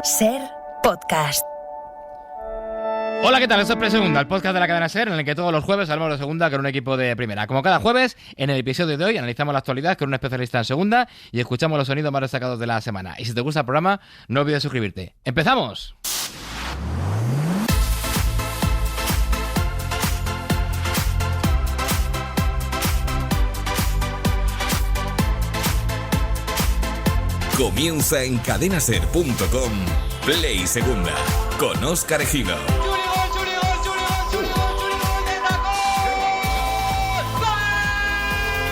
SER Podcast. Hola, ¿qué tal? Esto es Presegunda, el podcast de la cadena SER, en el que todos los jueves hablamos de segunda con un equipo de primera. Como cada jueves, en el episodio de hoy analizamos la actualidad con un especialista en segunda y escuchamos los sonidos más destacados de la semana. Y si te gusta el programa, no olvides suscribirte. ¡Empezamos! Comienza en cadenaser.com Play Segunda con Óscar Ejido.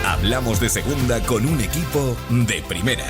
Hablamos de segunda con un equipo de primera.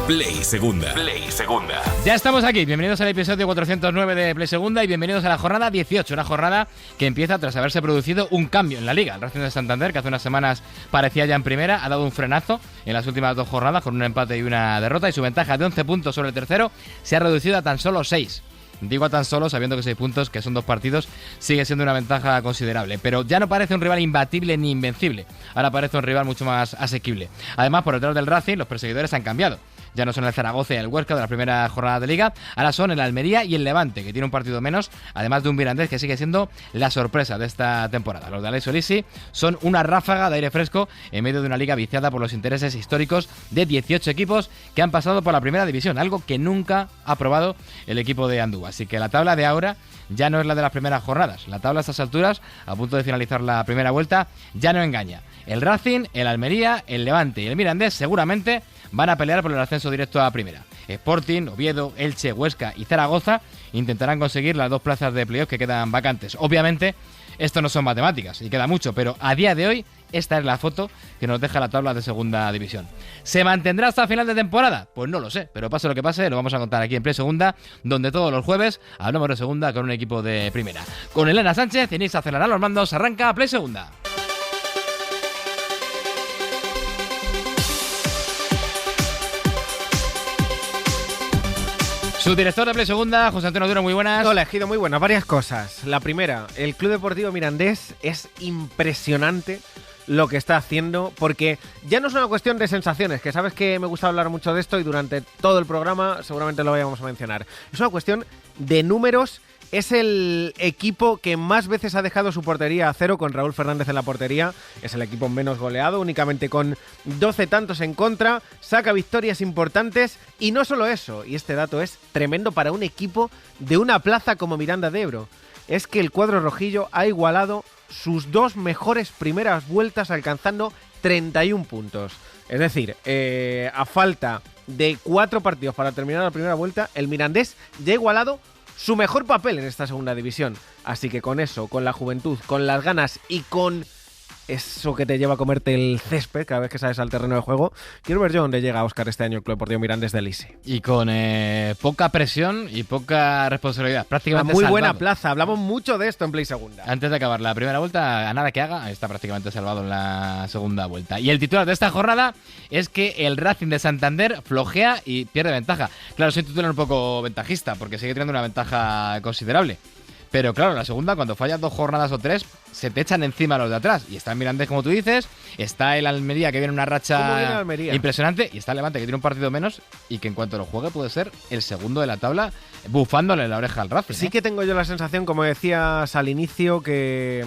Play Segunda. Play Segunda. Ya estamos aquí, bienvenidos al episodio 409 de Play Segunda y bienvenidos a la jornada 18, una jornada que empieza tras haberse producido un cambio en la Liga. El Racing de Santander, que hace unas semanas parecía ya en primera, ha dado un frenazo en las últimas dos jornadas con un empate y una derrota, y su ventaja de 11 puntos sobre el tercero se ha reducido a tan solo 6. Digo a tan solo sabiendo que 6 puntos, que son 2 partidos, sigue siendo una ventaja considerable. Pero ya no parece un rival imbatible ni invencible. Ahora parece un rival mucho más asequible. Además, por detrás del Racing, los perseguidores han cambiado. Ya no son el Zaragoza y el Huesca de la primera jornada de Liga, ahora son el Almería y el Levante, que tiene un partido menos, además de un Mirandés que sigue siendo la sorpresa de esta temporada. Los de Alex Solisi son una ráfaga de aire fresco en medio de una liga viciada por los intereses históricos de 18 equipos que han pasado por la primera división, algo que nunca ha probado el equipo de Andúa. Así que la tabla de ahora ya no es la de las primeras jornadas. La tabla a estas alturas, a punto de finalizar la primera vuelta, ya no engaña. El Racing, el Almería, el Levante y el Mirandés seguramente van a pelear por el ascenso directo a primera. Sporting, Oviedo, Elche, Huesca y Zaragoza intentarán conseguir las 2 plazas de playoff que quedan vacantes. Obviamente, esto no son matemáticas y queda mucho, pero a día de hoy esta es la foto que nos deja la tabla de segunda división. ¿Se mantendrá hasta final de temporada? Pues no lo sé, pero pase lo que pase, lo vamos a contar aquí en Play Segunda, donde todos los jueves hablamos de segunda con un equipo de primera. Con Elena Sánchez y Nisa Celará los mandos, arranca Play Segunda. Su director de Play Segunda, José Antonio Duro, muy buenas. Hola, Ejido, muy buenas. Varias cosas. La primera, el Club Deportivo Mirandés es impresionante lo que está haciendo, porque ya no es una cuestión de sensaciones, que sabes que me gusta hablar mucho de esto y durante todo el programa seguramente lo vayamos a mencionar. Es una cuestión de números. Es el equipo que más veces ha dejado su portería a cero, con Raúl Fernández en la portería. Es el equipo menos goleado, únicamente con 12 tantos en contra. Saca victorias importantes y no solo eso, y este dato es tremendo para un equipo de una plaza como Miranda de Ebro. Es que el cuadro rojillo ha igualado sus 2 mejores primeras vueltas, alcanzando 31 puntos. Es decir, a falta de 4 partidos para terminar la primera vuelta, el Mirandés ya ha igualado su mejor papel en esta segunda división. Así que con eso, con la juventud, con las ganas y con eso que te lleva a comerte el césped cada vez que sales al terreno de juego, quiero ver yo dónde llega Óscar este año el Club Deportivo Mirandés de Elise. Y con poca presión y poca responsabilidad. Prácticamente una muy salvado. Buena plaza. Hablamos mucho de esto en Play Segunda. Antes de acabar la primera vuelta, a nada que haga, está prácticamente salvado en la segunda vuelta. Y el titular de esta jornada es que el Racing de Santander flojea y pierde ventaja. Claro, soy un titular un poco ventajista, porque sigue teniendo una ventaja considerable. Pero claro, la segunda, cuando fallas 2 jornadas o 3, se te echan encima los de atrás. Y está el Mirandés, como tú dices, está el Almería, que viene una racha impresionante, y está el Levante, que tiene un partido menos y que en cuanto lo juegue puede ser el segundo de la tabla, bufándole la oreja al Racing. Sí que tengo yo la sensación, como decías al inicio, que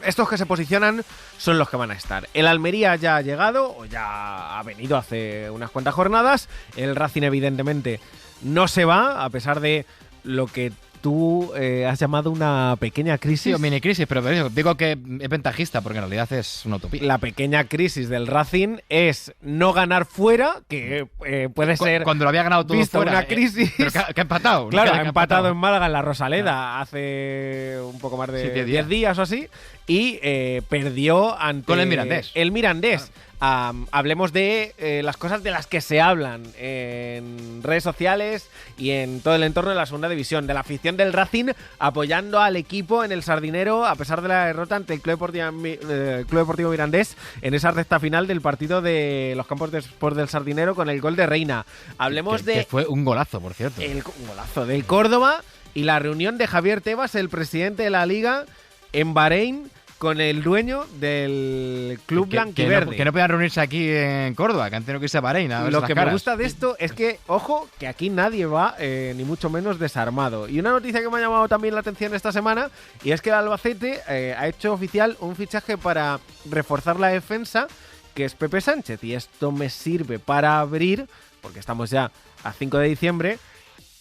estos que se posicionan son los que van a estar. El Almería ya ha llegado, o ya ha venido hace unas cuantas jornadas. El Racing, evidentemente, no se va, a pesar de lo que tú has llamado una pequeña crisis. Sí, o mini crisis, pero digo que es ventajista porque en realidad es una utopía. La pequeña crisis del Racing es no ganar fuera, que puede ser cuando lo había ganado todo fuera, una crisis. Pero que ha empatado. Claro, ha empatado en Málaga, en la Rosaleda, hace un poco más de 10 días o así, y perdió ante con el Mirandés. El Mirandés. Hablemos de las cosas de las que se hablan en redes sociales y en todo el entorno de la segunda división, de la afición del Racing apoyando al equipo en el Sardinero a pesar de la derrota ante el Club Deportivo Mirandés en esa recta final del partido de los campos de Sport del Sardinero con el gol de Reina. Hablemos que fue un golazo, por cierto. Un golazo del Córdoba y la reunión de Javier Tebas, el presidente de la Liga, en Bahrein, con el dueño del club blanquiverde. Que no puedan reunirse aquí en Córdoba, que han tenido que irse a Bahrein. Lo que me gusta de esto es que, ojo, que aquí nadie va ni mucho menos desarmado. Y una noticia que me ha llamado también la atención esta semana, y es que el Albacete ha hecho oficial un fichaje para reforzar la defensa, que es Pepe Sánchez. Y esto me sirve para abrir, porque estamos ya a 5 de diciembre,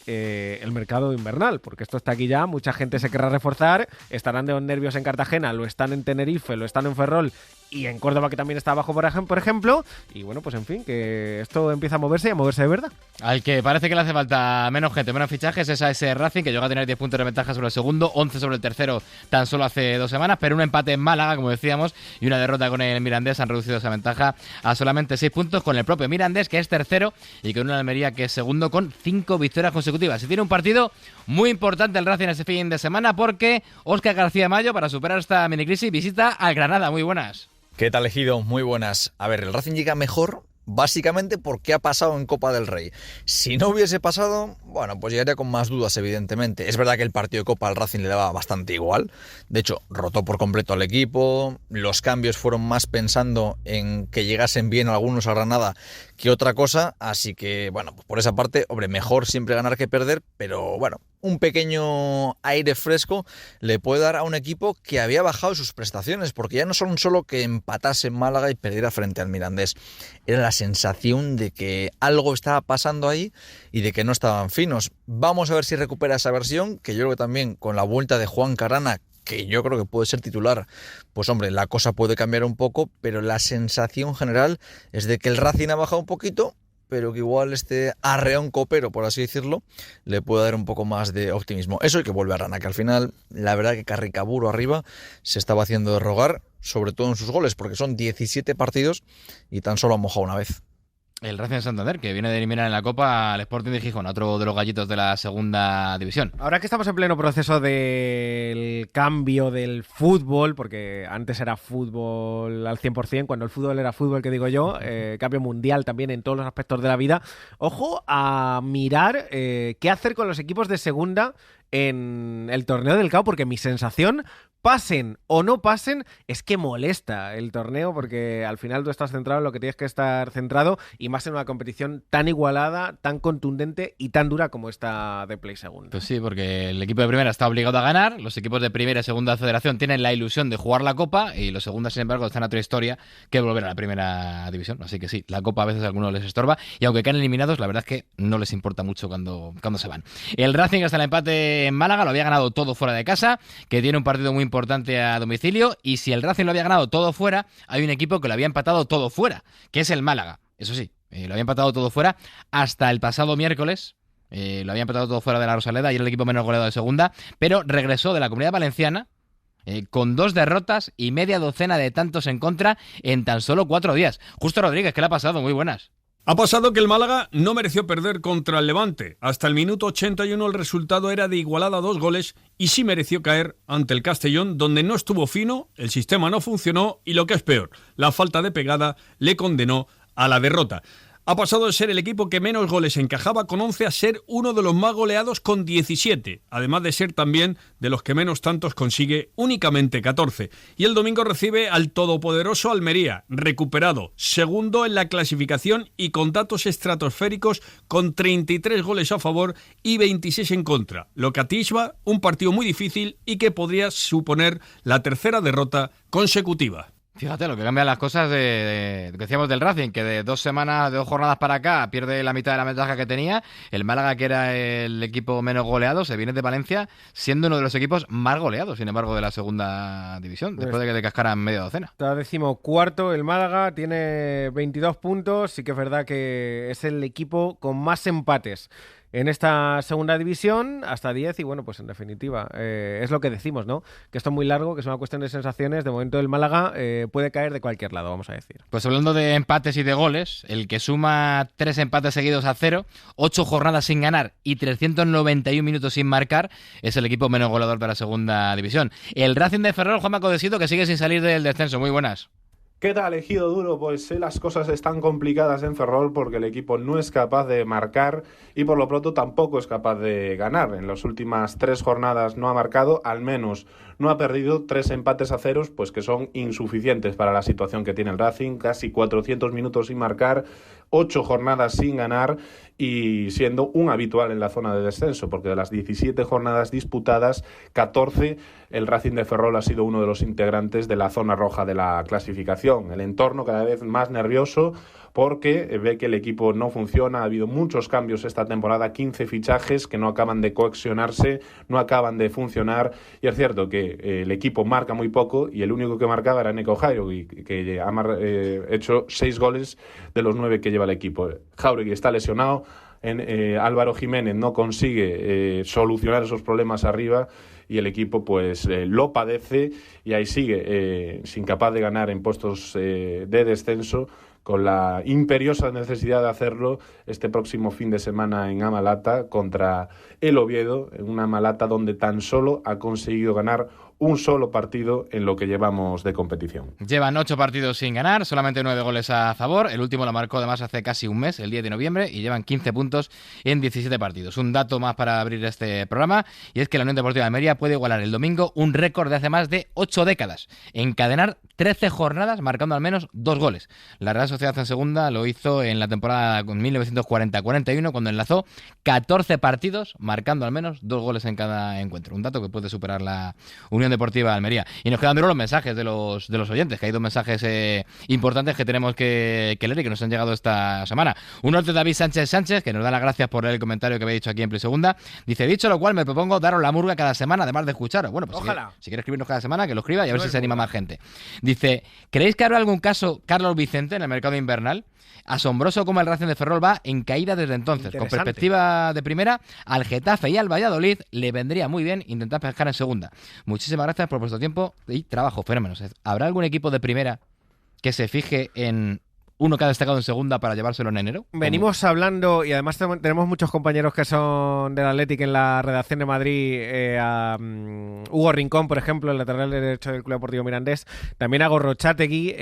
el mercado invernal, porque esto está aquí ya, mucha gente se querrá reforzar, estarán de los nervios en Cartagena, lo están en Tenerife, lo están en Ferrol y en Córdoba, que también está abajo, por ejemplo, y bueno, pues en fin, que esto empieza a moverse y a moverse de verdad. Al que parece que le hace falta menos gente, menos fichajes, es a ese Racing, que llega a tener 10 puntos de ventaja sobre el segundo, 11 sobre el tercero tan solo hace 2 semanas, pero un empate en Málaga, como decíamos, y una derrota con el Mirandés han reducido esa ventaja a solamente 6 puntos, con el propio Mirandés, que es tercero, y con una Almería que es segundo, con 5 victorias consecutivas. Y tiene un partido muy importante el Racing este fin de semana, porque Óscar García Mayo, para superar esta minicrisis, visita al Granada. Muy buenas. ¿Qué tal, Ejido? Muy buenas. A ver, el Racing llega mejor básicamente porque ha pasado en Copa del Rey. Si no hubiese pasado, bueno, pues llegaría con más dudas, evidentemente. Es verdad que el partido de Copa al Racing le daba bastante igual. De hecho, rotó por completo al equipo. Los cambios fueron más pensando en que llegasen bien algunos a Granada que otra cosa. Así que, bueno, pues por esa parte, hombre, mejor siempre ganar que perder. Pero bueno, un pequeño aire fresco le puede dar a un equipo que había bajado sus prestaciones, porque ya no son solo que empatase en Málaga y perdiera frente al Mirandés, era la sensación de que algo estaba pasando ahí y de que no estaban finos. Vamos a ver si recupera esa versión, que yo creo que también con la vuelta de Juan Carrana, que yo creo que puede ser titular, pues hombre, la cosa puede cambiar un poco, pero la sensación general es de que el Racing ha bajado un poquito, pero que igual este arreón copero, por así decirlo, le puede dar un poco más de optimismo. Eso y que vuelve a Rana, que al final, la verdad que Carricaburo arriba se estaba haciendo de rogar, sobre todo en sus goles, porque son 17 partidos y tan solo ha mojado una vez. El Racing de Santander, que viene de eliminar en la Copa al Sporting de Gijón, otro de los gallitos de la segunda división. Ahora que estamos en pleno proceso del cambio del fútbol, porque antes era fútbol al 100%, cuando el fútbol era fútbol, que digo yo, cambio mundial también en todos los aspectos de la vida, ojo a mirar qué hacer con los equipos de segunda en el torneo del CAO, porque mi sensación, pasen o no pasen, es que molesta el torneo, porque al final tú estás centrado en lo que tienes que estar centrado, y más en una competición tan igualada, tan contundente y tan dura como esta de Play Segunda. Pues sí, porque el equipo de primera está obligado a ganar, los equipos de primera y segunda federación tienen la ilusión de jugar la Copa, y los segundas, sin embargo, están a otra historia que volver a la primera división. Así que sí, la Copa a veces a algunos les estorba, y aunque quedan eliminados, la verdad es que no les importa mucho cuando se van. El Racing, hasta el empate en Málaga, lo había ganado todo fuera de casa, que tiene un partido muy importante a domicilio, y si el Racing lo había ganado todo fuera, hay un equipo que lo había empatado todo fuera, que es el Málaga. Eso sí, lo había empatado todo fuera hasta el pasado miércoles. Lo había empatado todo fuera de la Rosaleda y era el equipo menos goleado de segunda, pero regresó de la Comunidad Valenciana con 2 derrotas y media docena de tantos en contra en tan solo 4 días. Justo Rodríguez, ¿qué le ha pasado? Muy buenas. Ha pasado que el Málaga no mereció perder contra el Levante. Hasta el minuto 81 el resultado era de igualada a 2 goles y sí mereció caer ante el Castellón, donde no estuvo fino, el sistema no funcionó y lo que es peor, la falta de pegada le condenó a la derrota. Ha pasado de ser el equipo que menos goles encajaba con 11 a ser uno de los más goleados con 17, además de ser también de los que menos tantos consigue, únicamente 14. Y el domingo recibe al todopoderoso Almería, recuperado, segundo en la clasificación y con datos estratosféricos, con 33 goles a favor y 26 en contra, lo que atisba un partido muy difícil y que podría suponer la tercera derrota consecutiva. Fíjate lo que cambian las cosas de que decíamos del Racing, que de 2 semanas, de 2 jornadas para acá, pierde la mitad de la ventaja que tenía. El Málaga, que era el equipo menos goleado, se viene de Valencia siendo uno de los equipos más goleados, sin embargo, de la segunda división, después de que te cascaran media docena. Está 14º el Málaga, tiene 22 puntos, sí que es verdad que es el equipo con más empates en esta segunda división, hasta 10, y bueno, pues en definitiva, es lo que decimos, ¿no? Que esto es muy largo, que es una cuestión de sensaciones. De momento el Málaga puede caer de cualquier lado, vamos a decir. Pues hablando de empates y de goles, el que suma 3 empates seguidos a 0, 8 jornadas sin ganar y 391 minutos sin marcar, es el equipo menos goleador de la segunda división. El Racing de Ferrol, Juanma Codesito, que sigue sin salir del descenso. Muy buenas. ¿Qué tal, Ejido Duro? Pues las cosas están complicadas en Ferrol porque el equipo no es capaz de marcar y por lo pronto tampoco es capaz de ganar. En las últimas 3 jornadas no ha marcado, al menos no ha perdido, 3 empates a ceros, pues que son insuficientes para la situación que tiene el Racing. Casi 400 minutos sin marcar, 8 jornadas sin ganar y siendo un habitual en la zona de descenso, porque de las 17 jornadas disputadas, 14 el Racing de Ferrol ha sido uno de los integrantes de la zona roja de la clasificación. El entorno cada vez más nervioso porque ve que el equipo no funciona. Ha habido muchos cambios esta temporada, 15 fichajes que no acaban de cohesionarse, no acaban de funcionar, y es cierto que el equipo marca muy poco y el único que marcaba era Neko Jauregui, que ha hecho 6 goles de los 9 que lleva el equipo. Jauregui está lesionado, Álvaro Jiménez no consigue solucionar esos problemas arriba y el equipo pues lo padece y ahí sigue sin capaz de ganar en puestos de descenso, con la imperiosa necesidad de hacerlo este próximo fin de semana en Amalata contra el Oviedo, en una Amalata donde tan solo ha conseguido ganar un solo partido en lo que llevamos de competición. Llevan 8 partidos sin ganar, solamente 9 goles a favor. El último lo marcó además hace casi un mes, el 10 de noviembre, y llevan 15 puntos en 17 partidos. Un dato más para abrir este programa, y es que la Unión Deportiva de Almería puede igualar el domingo un récord de hace más de 8 décadas, encadenar 13 jornadas marcando al menos 2 goles. La Real Sociedad en segunda lo hizo en la temporada 1940-41, cuando enlazó 14 partidos marcando al menos 2 goles en cada encuentro. Un dato que puede superar la Unión Deportiva de Almería. Y nos quedan duros los mensajes de los oyentes, que hay 2 mensajes importantes que tenemos que leer y que nos han llegado esta semana. Uno es de David Sánchez, que nos da las gracias por el comentario que habéis dicho aquí en Play Segunda. Dice: dicho lo cual, me propongo daros la murga cada semana, además de escucharos. Bueno, pues ojalá. Si quiere escribirnos cada semana, que lo escriba y a ver si se anima más gente. Dice: ¿creéis que habrá algún caso Carlos Vicente en el mercado invernal? Asombroso como el Racing de Ferrol va en caída desde entonces. Con perspectiva de primera, al Getafe y al Valladolid le vendría muy bien intentar pescar en segunda. Muchísimas gracias por vuestro tiempo y trabajo, fenómenos. ¿Habrá algún equipo de primera que se fije en uno que ha destacado en segunda para llevárselo en enero? Venimos hablando, y además tenemos muchos compañeros que son del Athletic en la redacción de Madrid, a Hugo Rincón, por ejemplo, el lateral derecho del Club Deportivo Mirandés, también a Gorrochategui,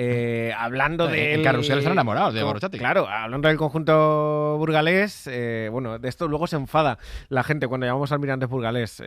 hablando de En Carrusel están enamorados de Gorrochategui. Claro, hablando del conjunto burgalés, bueno, de esto luego se enfada la gente cuando llamamos al Mirandés burgalés.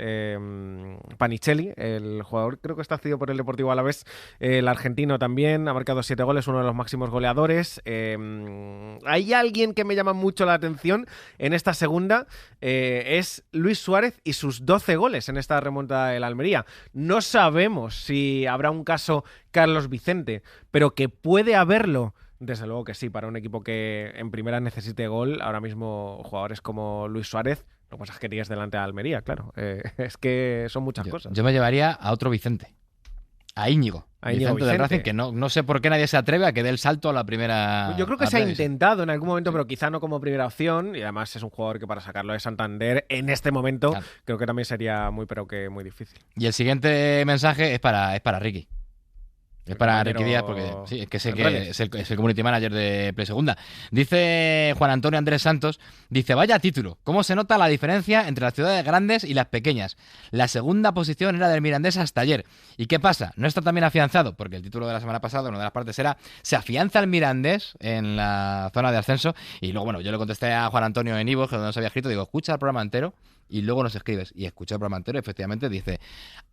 Panichelli, el jugador, creo que está cedido por el Deportivo Alavés, el argentino también, ha marcado 7 goles, uno de los máximos goleadores. Hay alguien que me llama mucho la atención en esta segunda, es Luis Suárez y sus 12 goles en esta remontada del Almería. No sabemos si habrá un caso Carlos Vicente, pero que puede haberlo, desde luego que sí, para un equipo que en primera necesite gol. Ahora mismo jugadores como Luis Suárez, lo que pasa es que tienes delante a Almería, claro. Es que son muchas cosas. Yo me llevaría a otro Vicente, a Íñigo. Vicente del Racing, que no sé por qué nadie se atreve a que dé el salto a la primera. Yo creo que se ha intentado en algún momento, pero quizá no como primera opción, y además es un jugador que para sacarlo de Santander en este momento, claro, creo que también sería muy difícil. Y el siguiente mensaje es para Ricky. Es para Ricky Díaz, porque sí, es que sé que es el community manager de Play Segunda. Dice Juan Antonio Andrés Santos, dice: vaya título, ¿cómo se nota la diferencia entre las ciudades grandes y las pequeñas? La segunda posición era del Mirandés hasta ayer. ¿Y qué pasa? ¿No está también afianzado? Porque el título de la semana pasada, una de las partes era: ¿se afianza el Mirandés en la zona de ascenso? Y luego, bueno, yo le contesté a Juan Antonio en Ivo, que no nos había escrito, digo: escucha el programa entero y luego nos escribes. Y escuché el programa entero y efectivamente dice: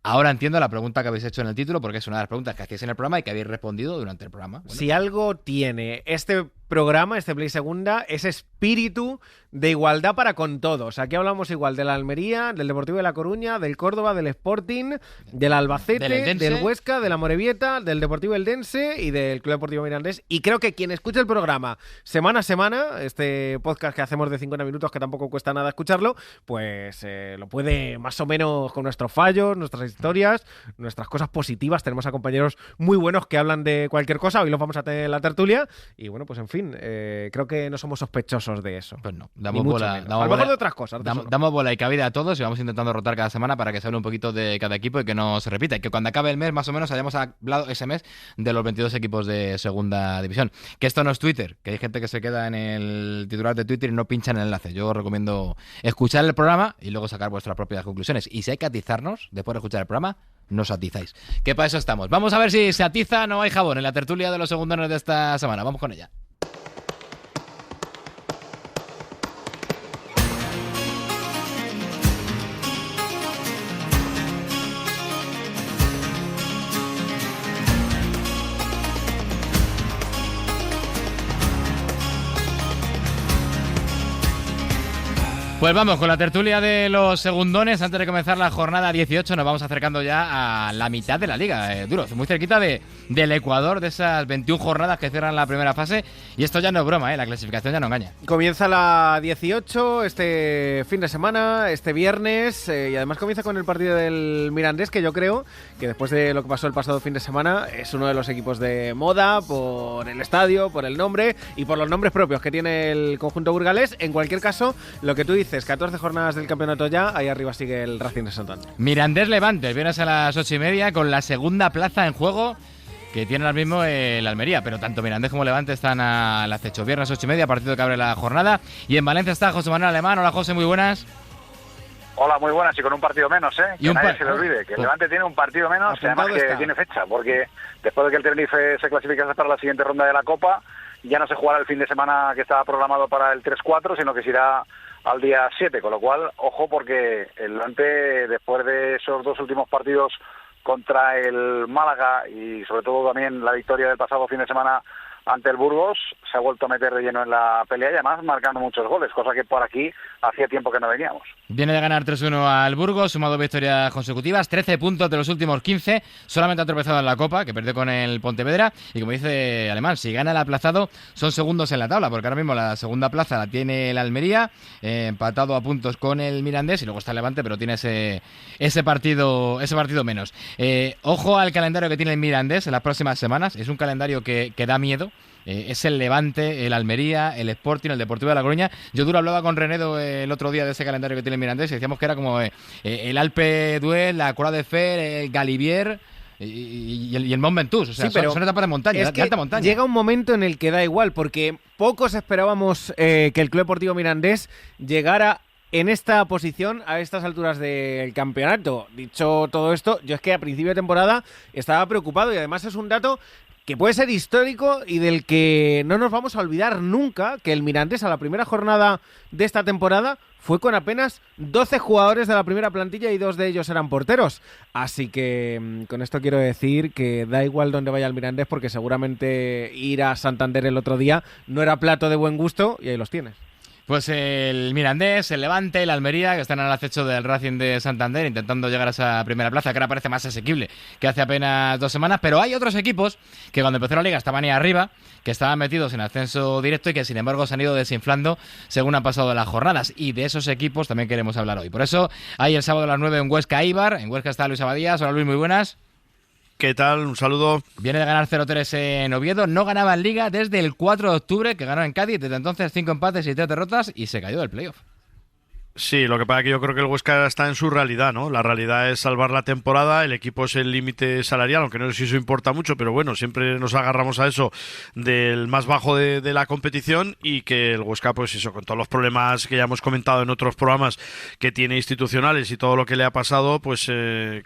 ahora entiendo la pregunta que habéis hecho en el título, porque es una de las preguntas que hacéis en el programa y que habéis respondido durante el programa. Bueno. Si algo tiene este programa, este Play Segunda, es espíritu de igualdad para con todos. Aquí hablamos igual de la Almería, del Deportivo de La Coruña, del Córdoba, del Sporting, del Albacete, del Huesca, de la Morevieta, del Deportivo Eldense y del Club Deportivo Mirandés. Y creo que quien escuche el programa semana a semana, este podcast que hacemos de 50 minutos, que tampoco cuesta nada escucharlo, pues lo puede más o menos, con nuestros fallos, nuestras historias, nuestras cosas positivas. Tenemos a compañeros muy buenos que hablan de cualquier cosa. Hoy los vamos a tener en la tertulia. Y bueno, pues en fin, creo que no somos sospechosos de eso. Pues no, damos bola. A lo mejor de otras cosas. Damos bola y cabida a todos y vamos intentando rotar cada semana para que se hable un poquito de cada equipo y que no se repita. Y que cuando acabe el mes, más o menos, hayamos hablado ese mes de los 22 equipos de segunda división. Que esto no es Twitter, que hay gente que se queda en el titular de Twitter y no pincha en el enlace. Yo os recomiendo escuchar el programa y luego sacar vuestras propias conclusiones. Y si hay que atizarnos después de escuchar el programa, nos atizáis. Que para eso estamos. Vamos a ver si se atiza, no hay jabón en la tertulia de los segundones de esta semana. Vamos con ella. Pues vamos con la tertulia de los segundones. Antes de comenzar la jornada 18 nos vamos acercando ya a la mitad de la liga, Duro, muy cerquita del Ecuador, de esas 21 jornadas que cierran la primera fase. Y esto ya no es broma, la clasificación ya no engaña. Comienza la 18 este fin de semana, este viernes, y además comienza con el partido del Mirandés, que yo creo que después de lo que pasó el pasado fin de semana es uno de los equipos de moda por el estadio, por el nombre y por los nombres propios que tiene el conjunto burgalés. En cualquier caso, lo que tú dices, 14 jornadas del campeonato ya, ahí arriba sigue el Racing de Santander. Mirandés Levante, el viernes a las 8:30 con la segunda plaza en juego que tiene ahora mismo el Almería, pero tanto Mirandés como Levante están al acecho. Viernes 8:30, partido que abre la jornada, y en Valencia está José Manuel Alemán. Hola José, muy buenas. Hola, muy buenas, y con un partido menos, que nadie se le olvide, que el Levante tiene un partido menos, y además que tiene fecha, porque después de que el Tenerife se clasificase para la siguiente ronda de la Copa, ya no se jugará el fin de semana que estaba programado para el 3-4, sino que se irá al día 7, con lo cual, ojo, porque el Levante, después de esos dos últimos partidos contra el Málaga y sobre todo también la victoria del pasado fin de semana ante el Burgos, se ha vuelto a meter de lleno en la pelea y además marcando muchos goles, cosa que por aquí hacía tiempo que no veníamos. Viene de ganar 3-1 al Burgos, sumado victorias consecutivas, 13 puntos de los últimos 15, solamente ha tropezado en la Copa, que perdió con el Pontevedra, y como dice Alemán, si gana el aplazado son segundos en la tabla, porque ahora mismo la segunda plaza la tiene el Almería, empatado a puntos con el Mirandés, y luego está el Levante, pero tiene ese partido menos. Ojo al calendario que tiene el Mirandés en las próximas semanas, es un calendario que da miedo. Es el Levante, el Almería, el Sporting, el Deportivo de La Coruña. Yo hablaba con Renedo el otro día de ese calendario que tiene el Mirandés y decíamos que era como el Alpe d'Huez, la Croix de Fer, el Galibier y el Mont Ventoux. O sea, sí, son etapas de montaña, de alta montaña. Llega un momento en el que da igual, porque pocos esperábamos que el Club Deportivo Mirandés llegara en esta posición a estas alturas del campeonato. Dicho todo esto, yo es que a principio de temporada estaba preocupado y además es un dato que puede ser histórico y del que no nos vamos a olvidar nunca, que el Mirandés a la primera jornada de esta temporada fue con apenas 12 jugadores de la primera plantilla y 2 de ellos eran porteros. Así que con esto quiero decir que da igual dónde vaya el Mirandés, porque seguramente ir a Santander el otro día no era plato de buen gusto y ahí los tienes. Pues el Mirandés, el Levante, el Almería, que están al acecho del Racing de Santander, intentando llegar a esa primera plaza, que ahora parece más asequible que hace apenas 2 semanas. Pero hay otros equipos que cuando empezó la Liga estaban ahí arriba, que estaban metidos en ascenso directo y que sin embargo se han ido desinflando según han pasado las jornadas. Y de esos equipos también queremos hablar hoy. Por eso hay el sábado a las 9 en Huesca Eibar. En Huesca está Luis Abadías. Hola Luis, muy buenas. ¿Qué tal? Un saludo. Viene de ganar 0-3 en Oviedo. No ganaba en Liga desde el 4 de octubre, que ganó en Cádiz. Desde entonces 5 empates y 3 derrotas y se cayó del playoff. Sí, lo que pasa es que yo creo que el Huesca está en su realidad, ¿no? La realidad es salvar la temporada, el equipo es el límite salarial, aunque no sé si eso importa mucho, pero bueno, siempre nos agarramos a eso del más bajo de la competición, y que el Huesca, pues eso, con todos los problemas que ya hemos comentado en otros programas que tiene institucionales y todo lo que le ha pasado, pues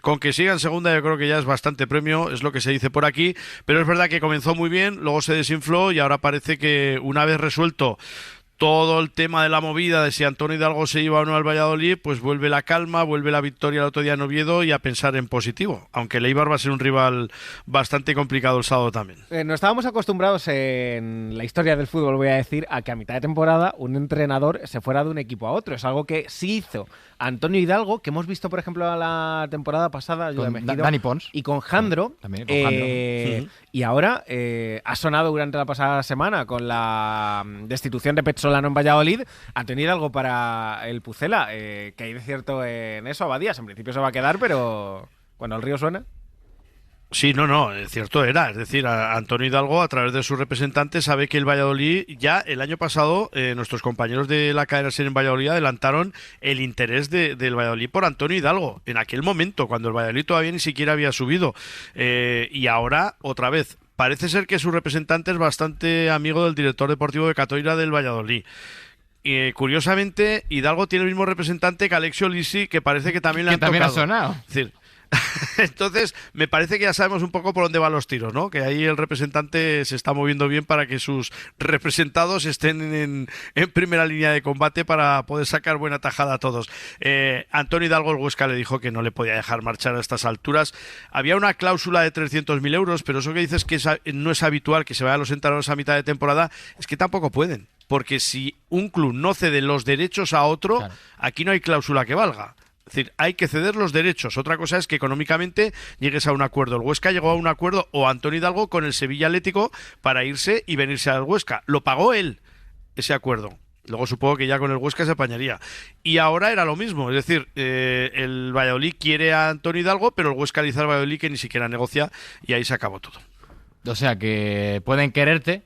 con que siga en segunda yo creo que ya es bastante premio, es lo que se dice por aquí, pero es verdad que comenzó muy bien, luego se desinfló y ahora parece que una vez resuelto todo el tema de la movida de si Antonio Hidalgo se iba o no al Valladolid, pues vuelve la calma, vuelve la victoria el otro día en Oviedo y a pensar en positivo, aunque el Eibar va a ser un rival bastante complicado el sábado también. No estábamos acostumbrados en la historia del fútbol, voy a decir, a que a mitad de temporada un entrenador se fuera de un equipo a otro. Es algo que sí hizo Antonio Hidalgo, que hemos visto, por ejemplo, la temporada pasada con Dani Pons y con Jandro. También con Jandro. Y ahora ha sonado durante la pasada semana con la destitución de Petzolano en Valladolid, Antonio Hidalgo para el Pucela, que hay de cierto en eso. Abadías en principio se va a quedar, pero cuando el río suena. Sí, no, cierto era. Es decir, Antonio Hidalgo, a través de su representante, sabe que el Valladolid, ya el año pasado, nuestros compañeros de la cadena SER en Valladolid adelantaron el interés del Valladolid por Antonio Hidalgo. En aquel momento, cuando el Valladolid todavía ni siquiera había subido. Y ahora, otra vez, parece ser que su representante es bastante amigo del director deportivo de Catoira del Valladolid. Curiosamente, Hidalgo tiene el mismo representante que Alexio Lisi, que parece que también le han tocado. También ha sonado. Es decir, Entonces, me parece que ya sabemos un poco por dónde van los tiros, ¿no? Que ahí el representante se está moviendo bien para que sus representados estén en primera línea de combate para poder sacar buena tajada a todos. Antonio Hidalgo, el Huesca, le dijo que no le podía dejar marchar a estas alturas. Había una cláusula de 300.000 euros, pero eso que dices que no es habitual que se vayan los entrenadores a mitad de temporada, es que tampoco pueden. Porque si un club no cede los derechos a otro, claro, aquí no hay cláusula que valga. Es decir, hay que ceder los derechos. Otra cosa es que económicamente llegues a un acuerdo. El Huesca llegó a un acuerdo, o Antonio Hidalgo, con el Sevilla Atlético para irse y venirse al Huesca. Lo pagó él, ese acuerdo. Luego supongo que ya con el Huesca se apañaría. Y ahora era lo mismo. Es decir, el Valladolid quiere a Antonio Hidalgo, pero el Huesca dice al Valladolid que ni siquiera negocia y ahí se acabó todo. O sea que pueden quererte,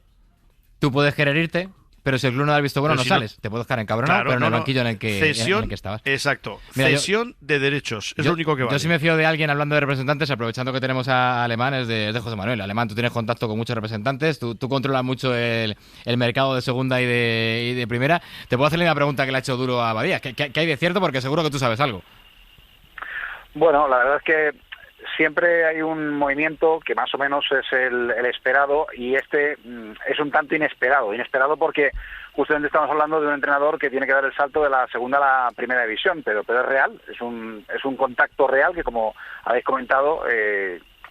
tú puedes querer irte, pero si el club no da el visto bueno, no sales. Te puedes quedar encabronado, claro, pero en el banquillo en el que estabas. Exacto. Mira, cesión de derechos. Es lo único que vale. Yo sí me fío de alguien, hablando de representantes, aprovechando que tenemos a Alemán, es de José Manuel. Alemán, tú tienes contacto con muchos representantes, tú controlas mucho el mercado de segunda y de primera. Te puedo hacerle una pregunta que le ha hecho duro a Badía. ¿Qué hay de cierto? Porque seguro que tú sabes algo. Bueno, la verdad es que siempre hay un movimiento que más o menos es el esperado, y este es un tanto inesperado porque justamente estamos hablando de un entrenador que tiene que dar el salto de la segunda a la primera división, pero es real, es un contacto real que, como habéis comentado,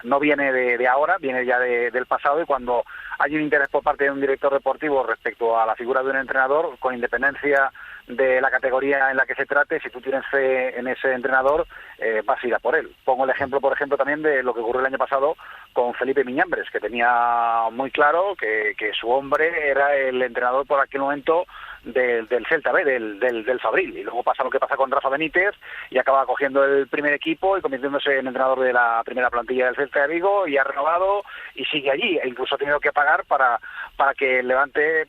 no viene de ahora, viene ya del pasado, y cuando hay un interés por parte de un director deportivo respecto a la figura de un entrenador, con independencia de la categoría en la que se trate, si tú tienes fe en ese entrenador, vas a ir a por él. Pongo el ejemplo, por ejemplo, también de lo que ocurrió el año pasado con Felipe Miñambres, que tenía muy claro que su hombre era el entrenador por aquel momento del Celta B, del Fabril, y luego pasa lo que pasa con Rafa Benítez y acaba cogiendo el primer equipo y convirtiéndose en entrenador de la primera plantilla del Celta de Vigo, y ha renovado y sigue allí, e incluso ha tenido que pagar para que el Levante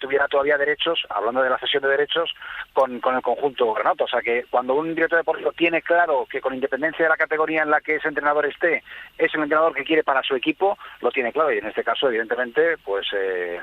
tuviera todavía derechos, hablando de la cesión de derechos, con el conjunto granota. O sea que cuando un director deportivo tiene claro que, con independencia de la categoría en la que ese entrenador esté, es un entrenador que quiere para su equipo, lo tiene claro, y en este caso, evidentemente, pues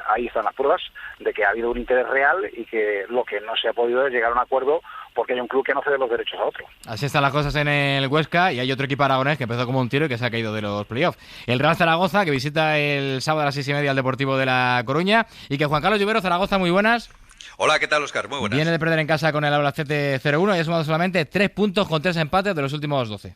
ahí están las pruebas de que ha habido un interés real, y que lo que no se ha podido es llegar a un acuerdo porque hay un club que no cede los derechos a otro. Así están las cosas en el Huesca, y hay otro equipo aragonés que empezó como un tiro y que se ha caído de los playoffs. El Real Zaragoza, que visita el sábado a las 6:30 al Deportivo de La Coruña, y que Juan Carlos Lluvero, Zaragoza, muy buenas. Hola, ¿qué tal, Óscar? Muy buenas. Viene de perder en casa con el Albacete 0-1 y ha sumado solamente 3 puntos con 3 empates de los últimos 12.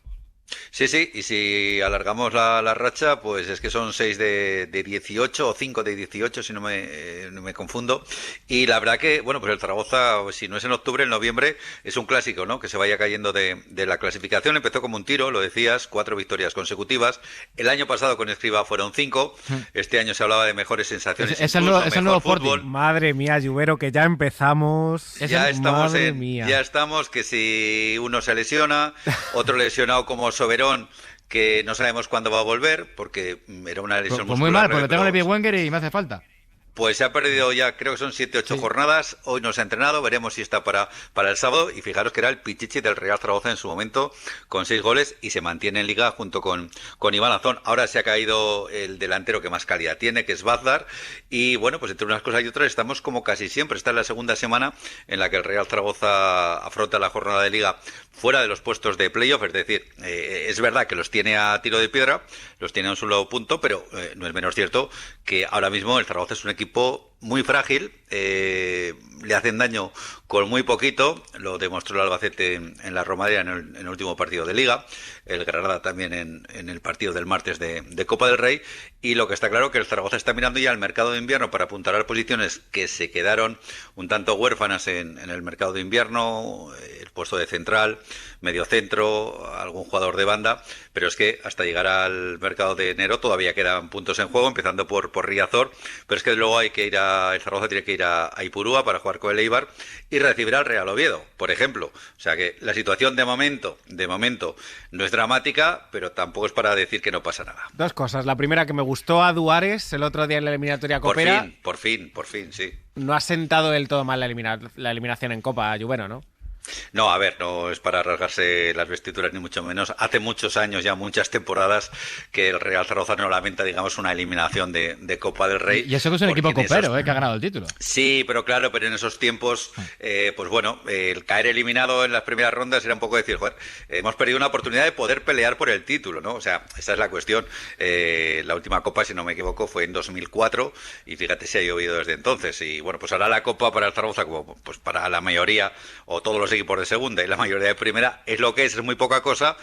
Sí, y si alargamos la racha, pues es que son 6 de 18 o 5 de 18, si no me confundo. Y la verdad que, bueno, pues el Zaragoza, si no es en octubre, en noviembre, es un clásico, ¿no? Que se vaya cayendo de la clasificación. Empezó como un tiro, lo decías, 4 victorias consecutivas. El año pasado con Escribá fueron 5. Este año se hablaba de mejores sensaciones. Es el nuevo fútbol. Madre mía, Lluvero, que ya empezamos. Ya estamos, que si uno se lesiona, otro lesionado como Soberón, que no sabemos cuándo va a volver, porque era una lesión muscular. Pues muy mal, porque tengo el Big Wenger y me hace falta. Pues se ha perdido ya, creo que son 7-8 jornadas. Hoy no se ha entrenado, veremos si está para el sábado. Y fijaros que era el pichichi del Real Zaragoza en su momento, con 6 goles, y se mantiene en Liga junto con Iván Azón. Ahora se ha caído el delantero que más calidad tiene, que es Bazar. Y bueno, pues entre unas cosas y otras estamos como casi siempre. Esta es la segunda semana en la que el Real Zaragoza afronta la jornada de Liga fuera de los puestos de playoff. Es decir, es verdad que los tiene a tiro de piedra, los tiene a un solo punto, pero no es menos cierto que ahora mismo el Zaragoza es un equipo muy frágil, le hacen daño con muy poquito, lo demostró el Albacete en la Romareda en el último partido de Liga, el Granada también en el partido del martes de Copa del Rey, y lo que está claro que el Zaragoza está mirando ya al mercado de invierno para apuntar a posiciones que se quedaron un tanto huérfanas en el mercado de invierno, el puesto de central, medio centro, algún jugador de banda, pero es que hasta llegar al mercado de enero todavía quedan puntos en juego, empezando por Riazor, pero es que luego el Zaragoza tiene que ir a Ipurúa para jugar con el Eibar y recibir al Real Oviedo, por ejemplo. O sea que la situación de momento no es dramática, pero tampoco es para decir que no pasa nada. Dos cosas. La primera, que me gustó a Duares el otro día en la eliminatoria copera. Por fin, sí. No ha sentado del todo mal la eliminación en Copa, Lluvero, ¿no? No, a ver, no es para rasgarse las vestiduras ni mucho menos. Hace muchos años, ya muchas temporadas, que el Real Zaragoza no lamenta, digamos, una eliminación de Copa del Rey. Y eso que es un equipo copero, que ha ganado el título. Sí, pero claro, pero en esos tiempos, pues bueno, el caer eliminado en las primeras rondas era un poco decir, joder, hemos perdido una oportunidad de poder pelear por el título, ¿no? O sea, esa es la cuestión. La última Copa, si no me equivoco, fue en 2004 y fíjate si ha llovido desde entonces. Y bueno, pues ahora la Copa para el Zaragoza, como pues para la mayoría o todos los equipos de segunda y la mayoría de primera, es lo que es muy poca cosa.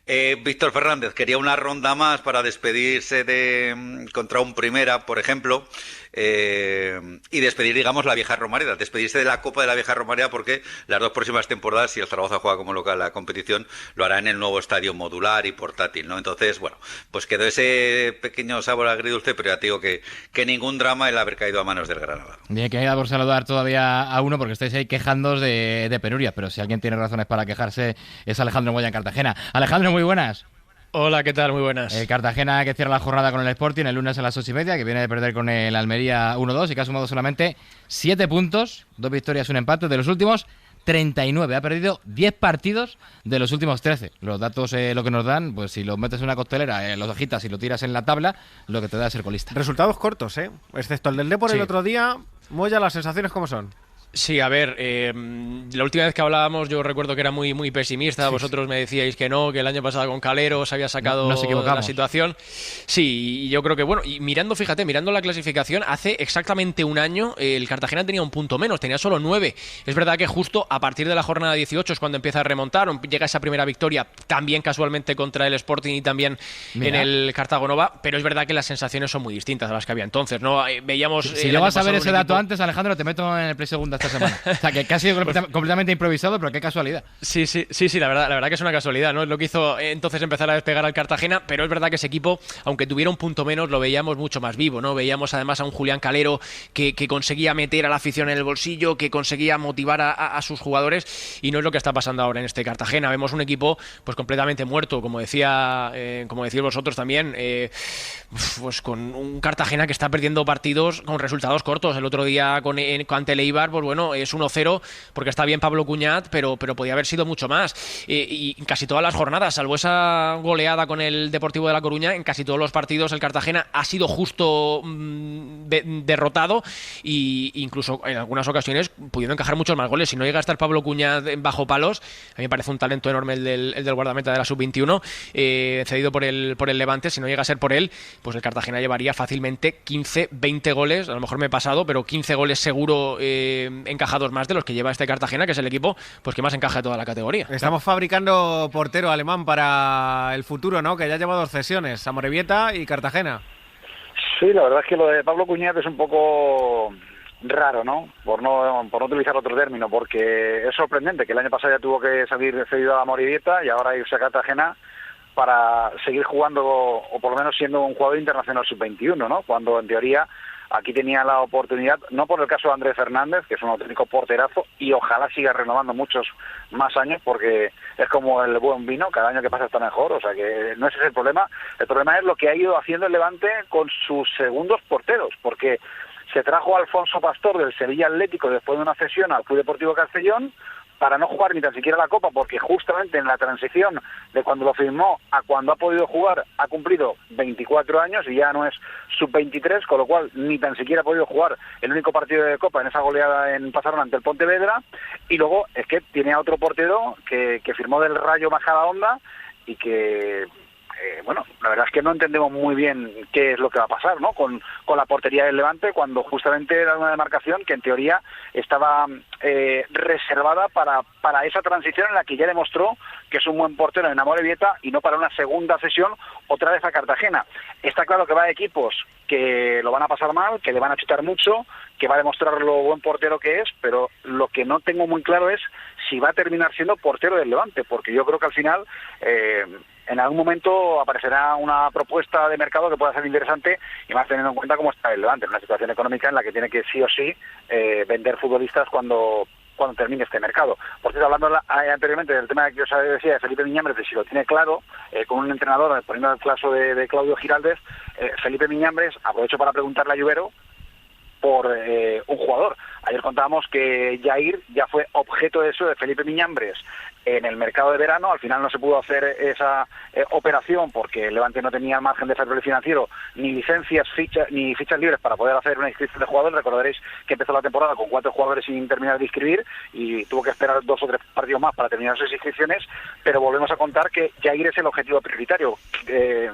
Víctor Fernández quería una ronda más para despedirse contra un primera, por ejemplo, y despedir, digamos, la vieja Romareda, despedirse de la Copa de la vieja Romareda, porque las 2 próximas temporadas, si el Zaragoza juega como local la competición, lo hará en el nuevo estadio modular y portátil, ¿no? Entonces, bueno, pues quedó ese pequeño sabor agridulce, pero ya te digo que ningún drama el haber caído a manos del Granada. Bien, que queda por saludar todavía a uno, porque estáis ahí quejándoos de penurias, pero si alguien tiene razones para quejarse es Alejandro Moya en Cartagena. Alejandro, muy buenas. Hola, ¿qué tal? Muy buenas. Cartagena, que cierra la jornada con el Sporting el lunes a las 8:30, que viene de perder con el Almería 1-2 y que ha sumado solamente 7 puntos, 2 victorias, 1 empate de los últimos 39. Ha perdido 10 partidos de los últimos 13. Los datos lo que nos dan, pues si los metes en una costelera, los agitas y lo tiras en la tabla, lo que te da es ser colista. Resultados cortos, excepto el del Depor el otro día. Moya, ¿las sensaciones cómo son? Sí, a ver, la última vez que hablábamos yo recuerdo que era muy, muy pesimista. Vosotros me decíais que no, que el año pasado con Calero se había sacado la situación. Sí, y yo creo que, bueno, y mirando la clasificación, hace exactamente un año el Cartagena tenía un punto menos, tenía solo 9. Es verdad que justo a partir de la jornada 18 es cuando empieza a remontar, llega esa primera victoria, también casualmente contra el Sporting y también en el Cartago Nova, pero es verdad que las sensaciones son muy distintas a las que había entonces, ¿no? Veíamos... Si llegas a ver ese dato antes, Alejandro, te meto en el Play Segunda esta semana. O sea, que casi completamente improvisado, pero qué casualidad. Sí, la verdad que es una casualidad, ¿no? Es lo que hizo entonces empezar a despegar al Cartagena, pero es verdad que ese equipo, aunque tuviera un punto menos, lo veíamos mucho más vivo, ¿no? Veíamos además a un Julián Calero que conseguía meter a la afición en el bolsillo, que conseguía motivar a sus jugadores, y no es lo que está pasando ahora en este Cartagena. Vemos un equipo pues completamente muerto, como decíais vosotros también, pues con un Cartagena que está perdiendo partidos con resultados cortos. El otro día ante el Eibar, pues bueno, es 1-0 porque está bien Pablo Cuñat, pero podía haber sido mucho más. Y en casi todas las jornadas, salvo esa goleada con el Deportivo de La Coruña, en casi todos los partidos el Cartagena ha sido justo derrotado, e incluso en algunas ocasiones pudiendo encajar muchos más goles. Si no llega a estar Pablo Cuñat bajo palos, a mí me parece un talento enorme el del guardameta de la Sub-21, cedido por el Levante. Si no llega a ser por él, pues el Cartagena llevaría fácilmente 15-20 goles, a lo mejor me he pasado, pero 15 goles seguro encajados más de los que lleva este Cartagena, que es el equipo pues que más encaja de toda la categoría. Estamos fabricando portero alemán para el futuro, ¿no? Que ya lleva 2 cesiones, Amorebieta y Cartagena. Sí, la verdad es que lo de Pablo Cuñat es un poco raro, ¿no? Por no utilizar otro término, porque es sorprendente que el año pasado ya tuvo que salir cedido a Amorebieta y ahora irse a Cartagena para seguir jugando, o por lo menos siendo un jugador internacional sub-21, ¿no? Cuando en teoría aquí tenía la oportunidad, no por el caso de Andrés Fernández, que es un auténtico porterazo, y ojalá siga renovando muchos más años, porque es como el buen vino, cada año que pasa está mejor, o sea que no ese es el problema es lo que ha ido haciendo el Levante con sus segundos porteros, porque se trajo a Alfonso Pastor del Sevilla Atlético después de una cesión al Club Deportivo Castellón, para no jugar ni tan siquiera la Copa, porque justamente en la transición de cuando lo firmó a cuando ha podido jugar ha cumplido 24 años y ya no es sub-23, con lo cual ni tan siquiera ha podido jugar el único partido de Copa en esa goleada en Pasarón ante el Pontevedra. Y luego es que tiene a otro portero que firmó del Rayo Majadahonda y que... bueno, la verdad es que no entendemos muy bien qué es lo que va a pasar, ¿no? Con la portería del Levante, cuando justamente era una demarcación que en teoría estaba reservada para esa transición en la que ya demostró que es un buen portero en Amorebieta y no para una segunda sesión otra vez a Cartagena. Está claro que va a equipos que lo van a pasar mal, que le van a chutar mucho, que va a demostrar lo buen portero que es, pero lo que no tengo muy claro es si va a terminar siendo portero del Levante, porque yo creo que al final... en algún momento aparecerá una propuesta de mercado que pueda ser interesante, y más teniendo en cuenta cómo está el Levante, en una situación económica en la que tiene que sí o sí vender futbolistas cuando termine este mercado. Por cierto, hablando anteriormente del tema que os decía de Felipe Miñambres, de si lo tiene claro, con un entrenador, poniendo el caso de Claudio Giraldez, Felipe Miñambres, aprovecho para preguntarle a Lluvero por un jugador, Ayer contábamos que Jair ya fue objeto de eso de Felipe Miñambres en el mercado de verano. Al final no se pudo hacer esa operación porque el Levante no tenía margen de fair play financiero, ni licencias, ni fichas libres para poder hacer una inscripción de jugadores. Recordaréis que empezó la temporada con 4 jugadores sin terminar de inscribir y tuvo que esperar 2 o 3 partidos más para terminar sus inscripciones, pero volvemos a contar que Jair es el objetivo prioritario.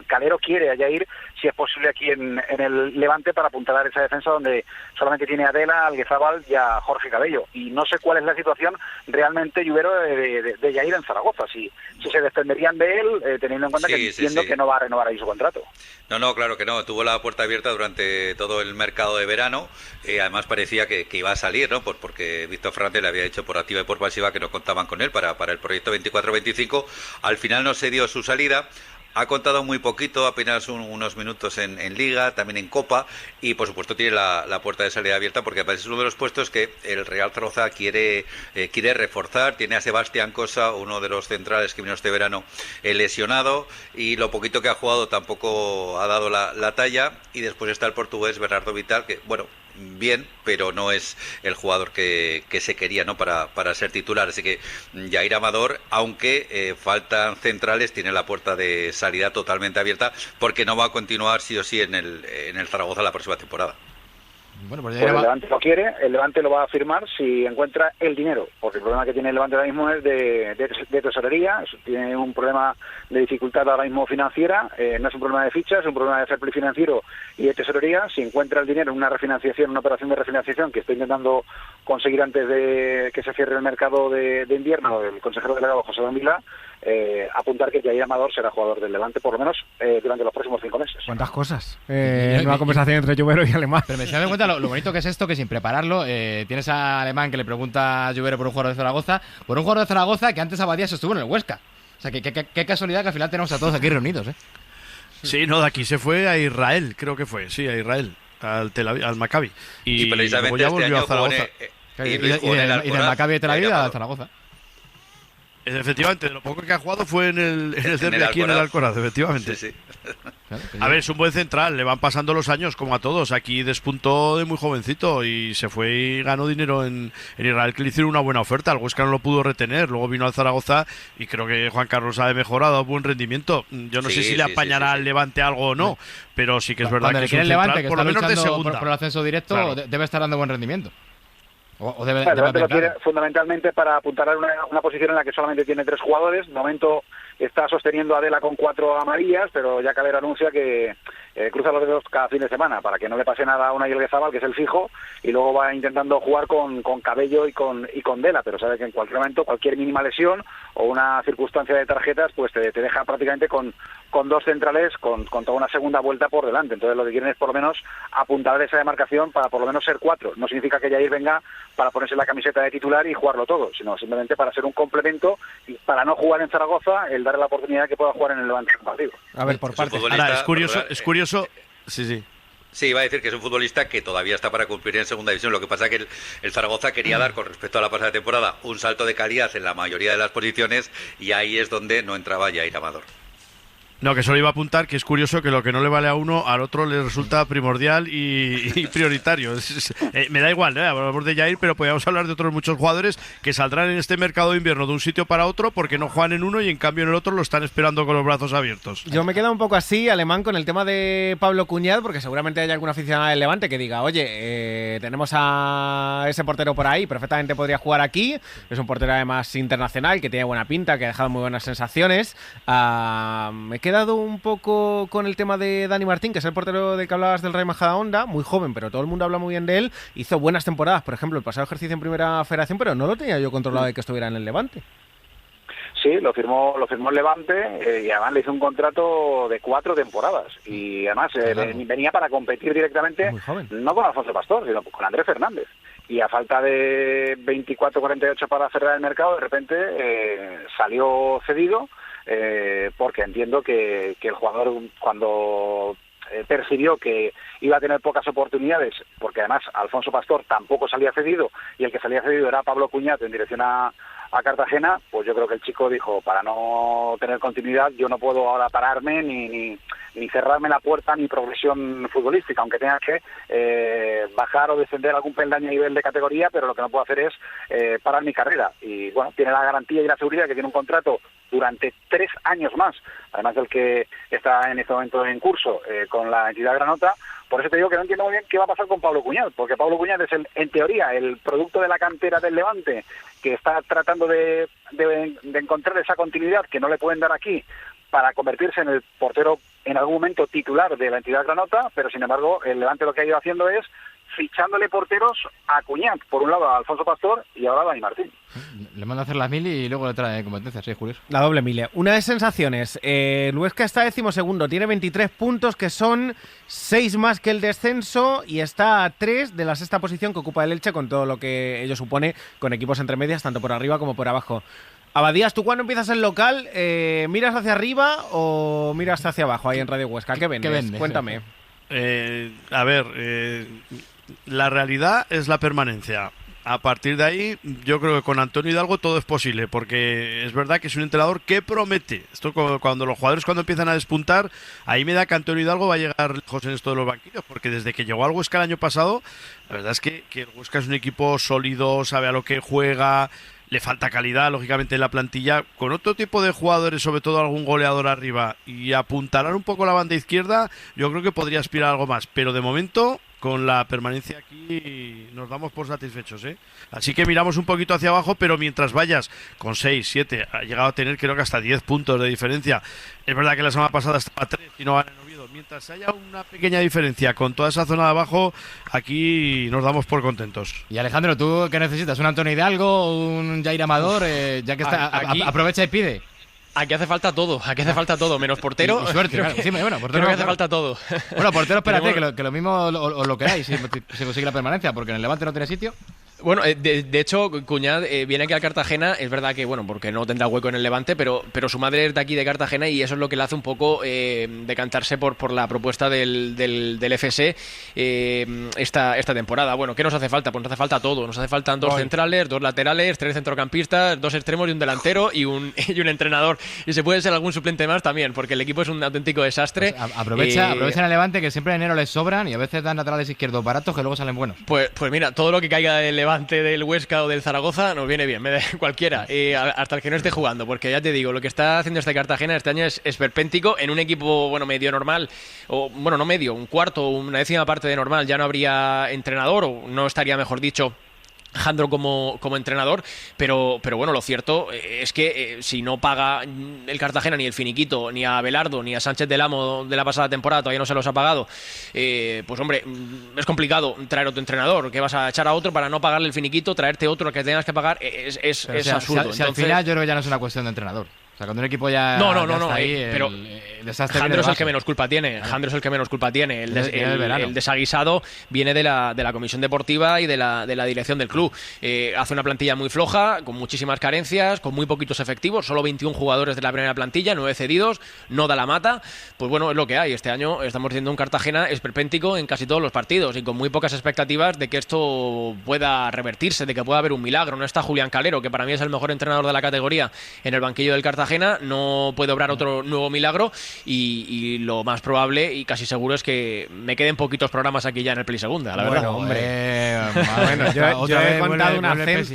Calero quiere a Jair, si es posible, aquí en el Levante para apuntalar esa defensa donde solamente tiene a Adela, Alguezabal y a Jorge Cabello. Y no sé cuál es la situación realmente, Lluvero, de Jair en Zaragoza, si se desprenderían de él, teniendo en cuenta que entiendo que no va a renovar ahí su contrato. No, claro que no, tuvo la puerta abierta durante todo el mercado de verano, además parecía que iba a salir, ¿no? Porque Víctor Fernández le había dicho por activa y por pasiva que no contaban con él para el proyecto 24-25, al final no se dio su salida. Ha contado muy poquito, apenas unos minutos en Liga, también en Copa, y por supuesto tiene la puerta de salida abierta porque es uno de los puestos que el Real Zaragoza quiere reforzar. Tiene a Sebastián Cosa, uno de los centrales que vino este verano lesionado, y lo poquito que ha jugado tampoco ha dado la talla, y después está el portugués Bernardo Vital, que bueno, bien, pero no es el jugador que se quería, ¿no? para ser titular. Así que Jair Amador, aunque faltan centrales, tiene la puerta de salida totalmente abierta porque no va a continuar sí o sí en el Zaragoza la próxima temporada. Bueno, pues el Levante lo quiere, el Levante lo va a firmar si encuentra el dinero, porque el problema que tiene el Levante ahora mismo es de tesorería, tiene un problema de dificultad ahora mismo financiera, no es un problema de fichas, es un problema de fair play financiero y de tesorería. Si encuentra el dinero en una refinanciación, una operación de refinanciación que está intentando conseguir antes de que se cierre el mercado de invierno, el consejero delegado José Don Vila, apuntar que Jair Amador será jugador del Levante por lo menos durante los próximos 5 meses. ¿Cuántas cosas? Nueva conversación entre Lluvero y Alemán. Pero me estoy dando cuenta lo bonito que es esto, que sin prepararlo tienes a Alemán que le pregunta a Lluvero por un jugador de Zaragoza, que antes Abadías estuvo en el Huesca. O sea, qué casualidad que al final tenemos a todos aquí reunidos, ¿eh? Sí, no, de aquí se fue a Israel, creo que fue, sí, a Israel, al Maccabi. Y precisamente ya este volvió año a Zaragoza. Y del Maccabi de Tel Aviv a Zaragoza. Efectivamente, de lo poco que ha jugado fue en el derbi aquí en el Alcoraz, efectivamente. Sí. A ver, es un buen central, le van pasando los años como a todos. Aquí despuntó de muy jovencito y se fue y ganó dinero en Israel, que le hicieron una buena oferta. El Huesca no lo pudo retener, luego vino al Zaragoza y creo que Juan Carlos ha mejorado, buen rendimiento. Yo no sé si le apañará al Levante algo o no, pero sí que es verdad que es un central, Levante, que por lo menos de segunda. Por el ascenso directo, claro, debe estar dando buen rendimiento. El Levante lo quiere fundamentalmente para apuntar a una posición en la que solamente tiene 3 jugadores. De momento está sosteniendo a Adela con 4 amarillas, pero ya Calero anuncia que cruza los dedos cada fin de semana para que no le pase nada a una Alguezabal, que es el fijo, y luego va intentando jugar con Cabello y con Dela, pero sabe que en cualquier momento, cualquier mínima lesión o una circunstancia de tarjetas, pues te deja prácticamente con 2 centrales con toda una segunda vuelta por delante. Entonces lo que quieren es por lo menos apuntar esa demarcación para por lo menos ser 4. No significa que Jair venga para ponerse la camiseta de titular y jugarlo todo, sino simplemente para ser un complemento y para no jugar en Zaragoza, el darle la oportunidad que pueda jugar en el Levante partido. A ver, por partes. Ahora, es curioso. Sí. Sí, iba a decir que es un futbolista que todavía está para cumplir en segunda división. Lo que pasa es que el Zaragoza quería dar, con respecto a la pasada temporada, un salto de calidad en la mayoría de las posiciones, y ahí es donde no entraba Jair Amador. No, que solo iba a apuntar que es curioso que lo que no le vale a uno, al otro le resulta primordial y prioritario. Me da igual, hablamos de Jair, pero podríamos hablar de otros muchos jugadores que saldrán en este mercado de invierno de un sitio para otro porque no juegan en uno y en cambio en el otro lo están esperando con los brazos abiertos. Yo me quedo un poco así, Alemán, con el tema de Pablo Cuñad, porque seguramente hay alguna aficionada del Levante que diga, oye, tenemos a ese portero por ahí, perfectamente podría jugar aquí, es un portero además internacional, que tiene buena pinta, que ha dejado muy buenas sensaciones. Me he quedado un poco con el tema de Dani Martín, que es el portero del que hablabas del Rayo Majadahonda, muy joven, pero todo el mundo habla muy bien de él. Hizo buenas temporadas, por ejemplo, el pasado ejercicio en Primera Federación, pero no lo tenía yo controlado de que estuviera en el Levante. Sí, lo firmó el Levante y además le hizo un contrato de 4 temporadas y además venía para competir directamente, no con Alfonso Pastor, sino con Andrés Fernández. Y a falta de 24-48 para cerrar el mercado, de repente salió cedido, porque entiendo que el jugador, cuando percibió que iba a tener pocas oportunidades, porque además Alfonso Pastor tampoco salía cedido y el que salía cedido era Pablo Cuñat en dirección a Cartagena, pues yo creo que el chico dijo, para no tener continuidad yo no puedo ahora pararme ni ni cerrarme la puerta a mi progresión futbolística, aunque tenga que bajar o descender algún peldaño a nivel de categoría, pero lo que no puedo hacer es parar mi carrera. Y bueno, tiene la garantía y la seguridad que tiene un contrato durante 3 años más, además del que está en este momento en curso con la entidad granota. Por eso te digo que no entiendo muy bien qué va a pasar con Pablo Cuñat, porque Pablo Cuñat es, en teoría, el producto de la cantera del Levante, que está tratando de encontrar esa continuidad que no le pueden dar aquí para convertirse en el portero en algún momento titular de la entidad granota, pero sin embargo el Levante lo que ha ido haciendo es fichándole porteros a Cuñat, por un lado a Alfonso Pastor y ahora a Dani Martín. Le manda a hacer las mili y luego le trae competencias, sí, Julio. La doble mili. Una de sensaciones. El Huesca está 12º, tiene 23 puntos, que son 6 más que el descenso, y está a 3 de la 6ª posición que ocupa el Elche, con todo lo que ello supone, con equipos entre medias, tanto por arriba como por abajo. Abadías, ¿tú cuando empiezas el local, miras hacia arriba o miras hacia abajo ahí en Radio Huesca? ¿Qué vendes? Cuéntame. La realidad es la permanencia. A partir de ahí, yo creo que con Antonio Hidalgo todo es posible, porque es verdad que es un entrenador que promete. Esto cuando los jugadores empiezan a despuntar, ahí me da que Antonio Hidalgo va a llegar lejos en esto de los banquillos, porque desde que llegó al Huesca el año pasado, la verdad es que el Huesca es un equipo sólido, sabe a lo que juega. Le falta calidad, lógicamente, en la plantilla. Con otro tipo de jugadores, sobre todo algún goleador arriba, y apuntalar un poco la banda izquierda, yo creo que podría aspirar a algo más. Pero de momento, con la permanencia aquí, nos damos por satisfechos, ¿eh? Así que miramos un poquito hacia abajo, pero mientras vayas con 6, 7, ha llegado a tener creo que hasta 10 puntos de diferencia. Es verdad que la semana pasada estaba 3 y no gana en Oviedo. Mientras haya una pequeña diferencia con toda esa zona de abajo, aquí nos damos por contentos. Y Alejandro, ¿tú qué necesitas? ¿Un Antonio Hidalgo? ¿Un Jair Amador? Ya que está, aquí, aprovecha y pide. Aquí hace falta todo, menos portero. Y suerte, claro. Sí, bueno, portero, creo que hace falta todo. Bueno, portero, espérate, que lo mismo os lo queráis si se consigue la permanencia, porque en el Levante no tiene sitio. Bueno, de hecho, Cuñat viene aquí a Cartagena, es verdad que, bueno, porque no tendrá hueco en el Levante, pero su madre es de aquí, de Cartagena, y eso es lo que le hace un poco decantarse por la propuesta del FC esta temporada. Bueno, ¿qué nos hace falta? Pues nos hace falta todo. Nos hace falta 2 centrales, 2 laterales, 3 centrocampistas, 2 extremos y un delantero y un entrenador. Y se puede ser algún suplente más también, porque el equipo es un auténtico desastre. Pues aprovecha en el Levante, que siempre en enero les sobran y a veces dan laterales izquierdos baratos que luego salen buenos. Pues mira, todo lo que caiga del Levante, del Huesca o del Zaragoza nos viene bien, me da cualquiera, hasta el que no esté jugando, porque ya te digo, lo que está haciendo este Cartagena este año es esperpéntico. En un equipo, bueno, medio normal, o bueno, no medio, un cuarto, una décima parte de normal, ya no habría entrenador, o no estaría, mejor dicho, Jandro como entrenador, pero bueno, lo cierto es que si no paga el Cartagena ni el finiquito, ni a Abelardo, ni a Sánchez del Amo de la pasada temporada, todavía no se los ha pagado, pues hombre, es complicado traer otro entrenador, que vas a echar a otro para no pagarle el finiquito, traerte otro que tengas que pagar, es absurdo. Si al final yo creo que ya no es una cuestión de entrenador. O sea, cuando un equipo ya está ahí, pero el desastre Jandro es el que menos culpa tiene. Jandro es el que menos culpa tiene. El desaguisado viene de la comisión deportiva y de la dirección del club. Hace una plantilla muy floja, con muchísimas carencias, con muy poquitos efectivos, solo 21 jugadores de la primera plantilla, 9 cedidos, no da la mata. Pues bueno, es lo que hay. Este año estamos viendo un Cartagena esperpéntico en casi todos los partidos y con muy pocas expectativas de que esto pueda revertirse, de que pueda haber un milagro. No está Julián Calero, que para mí es el mejor entrenador de la categoría, en el banquillo del Cartagena. No puede obrar otro nuevo milagro y lo más probable y casi seguro es que me queden poquitos programas aquí ya en el Play Segunda, la verdad. Bueno, yo he contado un ascenso.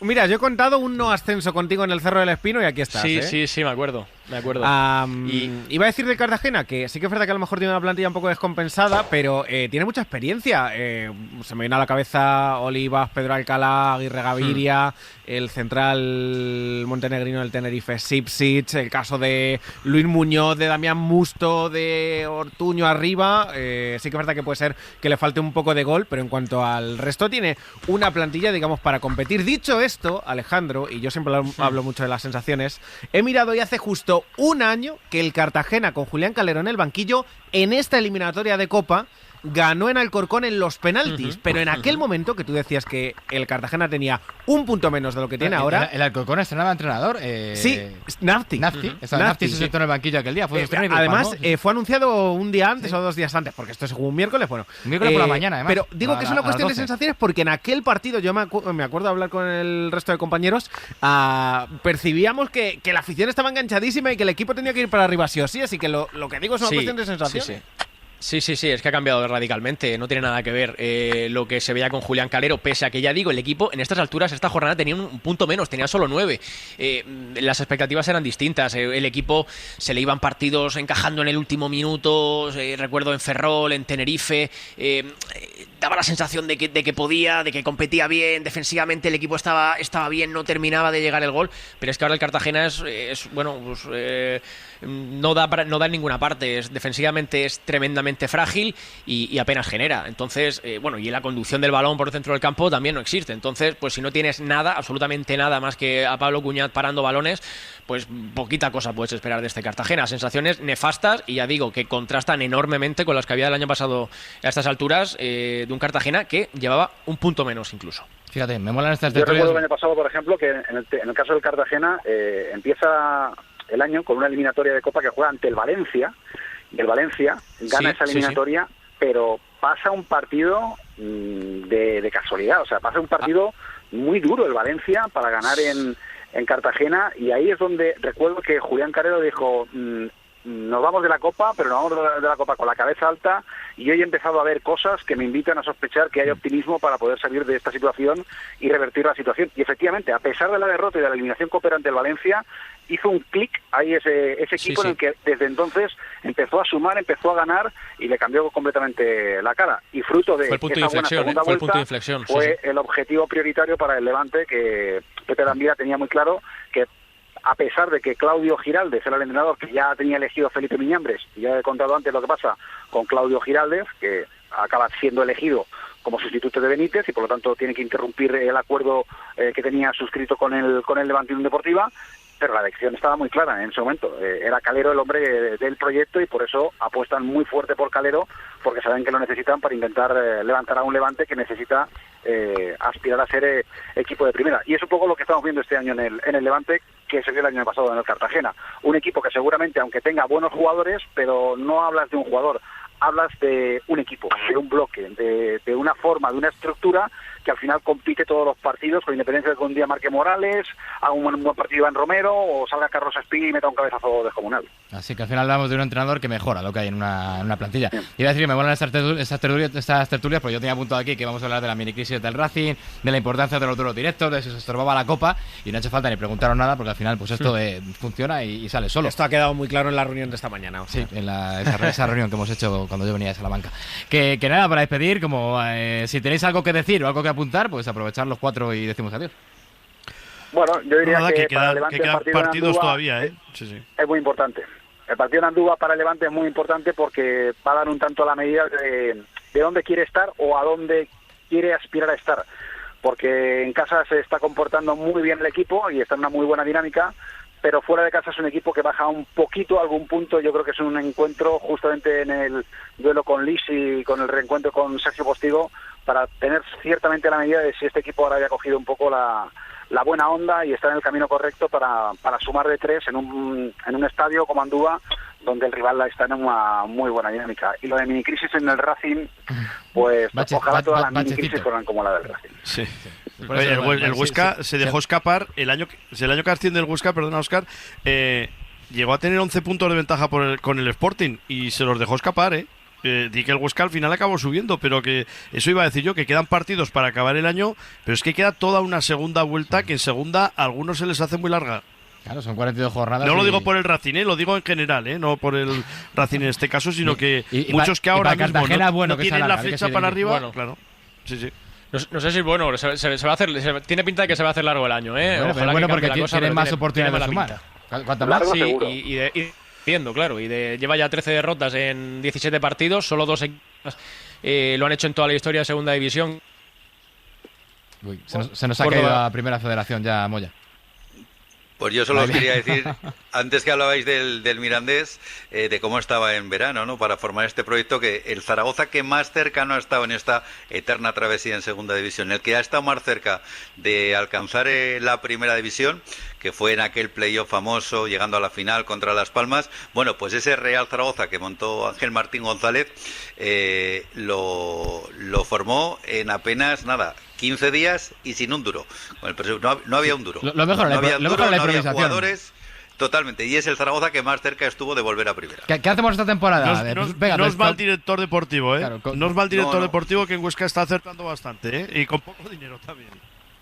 Mira, yo he contado un no ascenso contigo en el Cerro del Espino y aquí estás. Sí, me acuerdo. Iba a decir de Cartagena que sí que es verdad que a lo mejor tiene una plantilla un poco descompensada, pero tiene mucha experiencia. Se me viene a la cabeza Olivas, Pedro Alcalá, Aguirre Gaviria, el central montenegrino del Tenerife, Sipsic, el caso de Luis Muñoz, de Damián Musto, de Ortuño arriba. Sí que es verdad que puede ser que le falte un poco de gol, pero en cuanto al resto tiene una plantilla, digamos, para competir. Dicho esto, Alejandro, y yo siempre hablo mucho de las sensaciones, he mirado y hace justo un año que el Cartagena con Julián Calero en el banquillo en esta eliminatoria de Copa ganó en Alcorcón en los penaltis, pero en aquel momento que tú decías que el Cartagena tenía un punto menos de lo que tiene ahora... El Alcorcón estrenaba entrenador. Sí, Nafti. Nafti se sentó en el banquillo aquel día. Además, fue anunciado un día antes o 2 días antes, porque esto es un miércoles, bueno. Miércoles por la mañana, además. Pero digo que es una cuestión de sensaciones porque en aquel partido, yo me acuerdo de hablar con el resto de compañeros, percibíamos que la afición estaba enganchadísima y que el equipo tenía que ir para arriba sí o sí, así que lo que digo es una cuestión de sensaciones. Sí, es que ha cambiado radicalmente, no tiene nada que ver lo que se veía con Julián Calero, pese a que ya digo, el equipo en estas alturas, esta jornada tenía un punto menos, tenía solo 9. Las expectativas eran distintas, el equipo se le iban partidos encajando en el último minuto, recuerdo en Ferrol, en Tenerife, daba la sensación de que podía, de que competía bien, defensivamente el equipo estaba bien, no terminaba de llegar el gol, pero es que ahora el Cartagena no da en ninguna parte, defensivamente es tremendamente frágil y apenas genera. Entonces, y la conducción del balón por el centro del campo también no existe. Entonces, pues si no tienes nada, absolutamente nada más que a Pablo Cuñat parando balones, pues poquita cosa puedes esperar de este Cartagena. Sensaciones nefastas y ya digo que contrastan enormemente con las que había el año pasado a estas alturas, de un Cartagena que llevaba un punto menos incluso. Fíjate, me molan estas tertulias. Yo recuerdo el año pasado, por ejemplo, que en el caso del Cartagena empieza el año con una eliminatoria de Copa que juega ante el Valencia, y el Valencia gana esa eliminatoria, pero pasa un partido de casualidad, o sea, pasa un partido muy duro el Valencia para ganar en Cartagena, y ahí es donde recuerdo que Julián Calero dijo, nos vamos de la Copa, pero nos vamos de la Copa con la cabeza alta, y hoy he empezado a ver cosas que me invitan a sospechar que hay optimismo para poder salir de esta situación y revertir la situación. Y efectivamente, a pesar de la derrota y de la eliminación copera ante el Valencia, hizo un clic ahí ese equipo en el que desde entonces empezó a sumar, empezó a ganar y le cambió completamente la cara. Y fruto de esa buena segunda vuelta fue el objetivo prioritario para el Levante, que Pepe Lambida tenía muy claro que a pesar de que Claudio Giraldez era el entrenador que ya tenía elegido a Felipe Miñambres, y ya he contado antes lo que pasa con Claudio Giraldez, que acaba siendo elegido como sustituto de Benítez y por lo tanto tiene que interrumpir el acuerdo que tenía suscrito con el Levante Unión Deportiva, pero la elección estaba muy clara en ese momento. Era Calero el hombre del proyecto y por eso apuestan muy fuerte por Calero, porque saben que lo necesitan para intentar levantar a un Levante que necesita aspirar a ser equipo de primera. Y es un poco lo que estamos viendo este año en el Levante, que se vio el año pasado en el Cartagena. Un equipo que seguramente, aunque tenga buenos jugadores, pero no hablas de un jugador, hablas de un equipo, de un bloque, de una forma, de una estructura que al final compite todos los partidos, con independencia de que un día marque Morales, haga un buen partido Iván Romero o salga Carlos Espí y meta un cabezazo descomunal. Así que al final hablamos de un entrenador que mejora lo que hay en una plantilla. Iba a decir que me molan estas tertulias, porque yo tenía apuntado aquí que vamos a hablar de la minicrisis del Racing, de la importancia de los duelos directos, de si se estorbaba la Copa, y no ha hecho falta ni preguntaron nada, porque al final pues esto funciona y sale solo. Esto ha quedado muy claro en la reunión de esta mañana. Sí, en esa reunión que hemos hecho cuando yo venía de Salamanca. Que nada, para despedir, como si tenéis algo que decir o algo que apuntar, pues aprovechar los 4 y decimos adiós. Bueno, yo diría que para el Levante quedan el partidos Andúa todavía, ¿eh? Es muy importante. El partido en Andúa para el Levante es muy importante porque va a dar un tanto a la medida de dónde quiere estar o a dónde quiere aspirar a estar. Porque en casa se está comportando muy bien el equipo y está en una muy buena dinámica, pero fuera de casa es un equipo que baja un poquito a algún punto. Yo creo que es un encuentro justamente en el duelo con Lis y con el reencuentro con Sergio Postigo para tener ciertamente la medida de si este equipo ahora haya cogido un poco la buena onda y está en el camino correcto para sumar de 3 en un estadio como Andúa, donde el rival está en una muy buena dinámica. Y lo de minicrisis en el Racing, pues ojalá todas las minicrisis fueran como la del Racing. Sí. Oye, el Huesca se dejó escapar el año que asciende el Huesca, perdona Óscar, llegó a tener 11 puntos de ventaja con el Sporting y se los dejó escapar, di que el Huesca al final acabó subiendo, pero que eso iba a decir yo, que quedan partidos para acabar el año, pero es que queda toda una segunda vuelta que en segunda a algunos se les hace muy larga. Claro, son 42 jornadas. No lo digo por el Racing, lo digo en general, no por el Racing en este caso, sino que muchos que ahora mismo no tienen la flecha para arriba. Bueno. Claro, sí. No sé si bueno, se va a hacer, tiene pinta de que se va a hacer largo el año, Bueno, porque tienen más oportunidades de sumar. ¿Cuánto más? Sí, lleva ya 13 derrotas en 17 partidos, solo 2 equipos lo han hecho en toda la historia de Segunda División. Uy, se nos ha caído la Primera Federación ya, Moya. Pues yo solo os quería decir, antes que hablabais del Mirandés, de cómo estaba en verano, ¿no? Para formar este proyecto, que el Zaragoza que más cercano ha estado en esta eterna travesía en segunda división, el que ha estado más cerca de alcanzar la primera división, que fue en aquel playoff famoso, llegando a la final contra Las Palmas, bueno, pues ese Real Zaragoza que montó Ángel Martín González, lo formó en apenas, 15 días y sin un duro. No había un duro. Lo mejor, no había la improvisación. Jugadores, totalmente. Y es el Zaragoza que más cerca estuvo de volver a primera. ¿Qué hacemos esta temporada? No es mal director deportivo, ¿eh? Claro, no es mal director deportivo, que en Huesca está acertando bastante, ¿eh? Y con poco dinero también.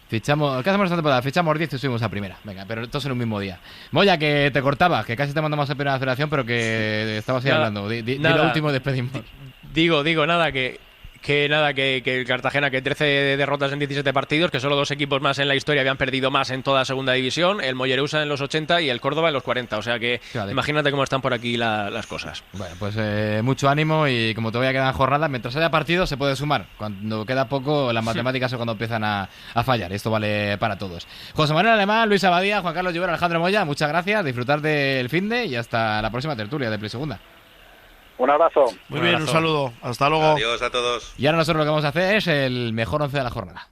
¿Qué hacemos esta temporada? Fichamos 10 y subimos a primera. Venga, pero todos en un mismo día. Moya, que te cortabas, que casi te mandamos a primera federación, pero que estabas ahí hablando. Di lo último y despedimos. Digo, que el Cartagena, que 13 derrotas en 17 partidos, que solo 2 equipos más en la historia habían perdido más en toda segunda división, el Mollerusa en los 80 y el Córdoba en los 40, o sea que imagínate cómo están por aquí las cosas. Bueno, pues mucho ánimo, y como todavía quedan jornadas, mientras haya partidos se puede sumar. Cuando queda poco, las matemáticas son cuando empiezan a fallar. Esto vale para todos. José Manuel Alemán, Luis Abadía, Juan Carlos Llobera, Alejandro Moya, muchas gracias, disfrutar del finde y hasta la próxima tertulia de Play Segunda. Un abrazo. Muy bien, un saludo. Hasta luego. Adiós a todos. Y ahora nosotros lo que vamos a hacer es el mejor 11 de la jornada.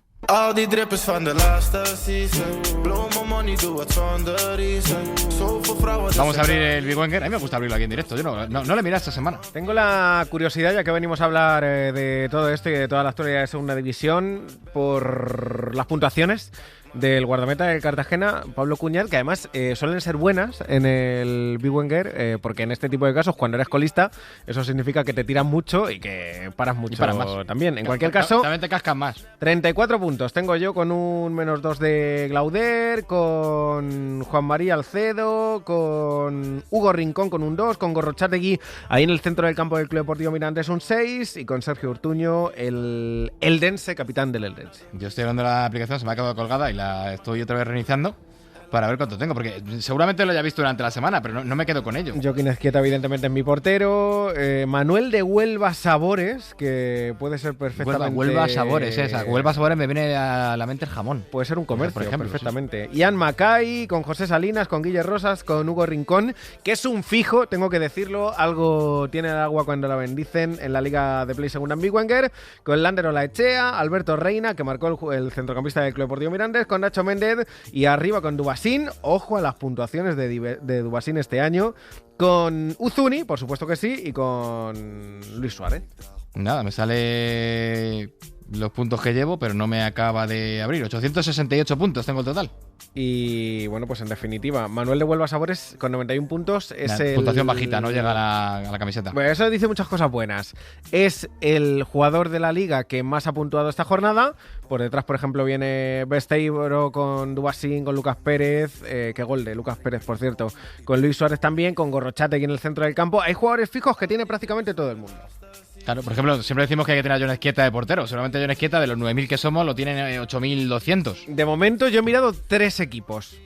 Vamos a abrir el Big Wenger. A mí me gusta abrirlo aquí en directo. Yo no le miré esta semana. Tengo la curiosidad, ya que venimos a hablar de todo esto y de toda la historia de segunda división, por las puntuaciones del guardameta del Cartagena, Pablo Cuñat, que además suelen ser buenas en el Big Wenger, porque en este tipo de casos, cuando eres colista, eso significa que te tiran mucho y que paras mucho más. También. En cualquier caso, también te cascan más. 34 puntos tengo yo, con un -2 de Glauder, con Juan María Alcedo, con Hugo Rincón con un 2, con Gorrochategui ahí en el centro del campo del Club Deportivo Mirandés un 6, y con Sergio Urtuño, el eldense, capitán del Eldense. Yo estoy hablando de la aplicación, se me ha quedado colgada y la estoy otra vez reiniciando para ver cuánto tengo, porque seguramente lo haya visto durante la semana, pero no me quedo con ello. Joaquín Ezquieta, evidentemente, es mi portero. Manuel de Huelva Sabores, que puede ser perfectamente... Huelva Sabores, esa. Huelva Sabores me viene a la mente el jamón. Puede ser un comercio, por ejemplo, perfectamente. Sí. Ian Mackay, con José Salinas, con Guille Rosas, con Hugo Rincón, que es un fijo, tengo que decirlo, algo tiene el agua cuando la bendicen en la Liga de Play Segunda en Big Wenger, con Lander Olaechea, Alberto Reina, que marcó el centrocampista del Club Deportivo Mirandés, con Nacho Méndez, y arriba con Dubasín. Ojo a las puntuaciones de Dubasín este año, con Uzuni, por supuesto que sí, y con Luis Suárez. Nada, me sale los puntos que llevo, pero no me acaba de abrir. 868 puntos tengo el total. Y bueno, pues en definitiva, Manuel de Huelva Sabores con 91 puntos es puntuación bajita, no llega a la camiseta. Bueno, eso dice muchas cosas buenas. Es el jugador de la liga que más ha puntuado esta jornada. Por detrás, por ejemplo, viene Besteibro con Dubasín, con Lucas Pérez. Qué gol de Lucas Pérez, por cierto. Con Luis Suárez también, con Gorrochategui en el centro del campo. Hay jugadores fijos que tiene prácticamente todo el mundo. Claro, por ejemplo, siempre decimos que hay que tener a Jon Ezquieta de portero. Seguramente Jon Ezquieta, de los 9.000 que somos, lo tienen 8.200. De momento yo he mirado 3 equipos.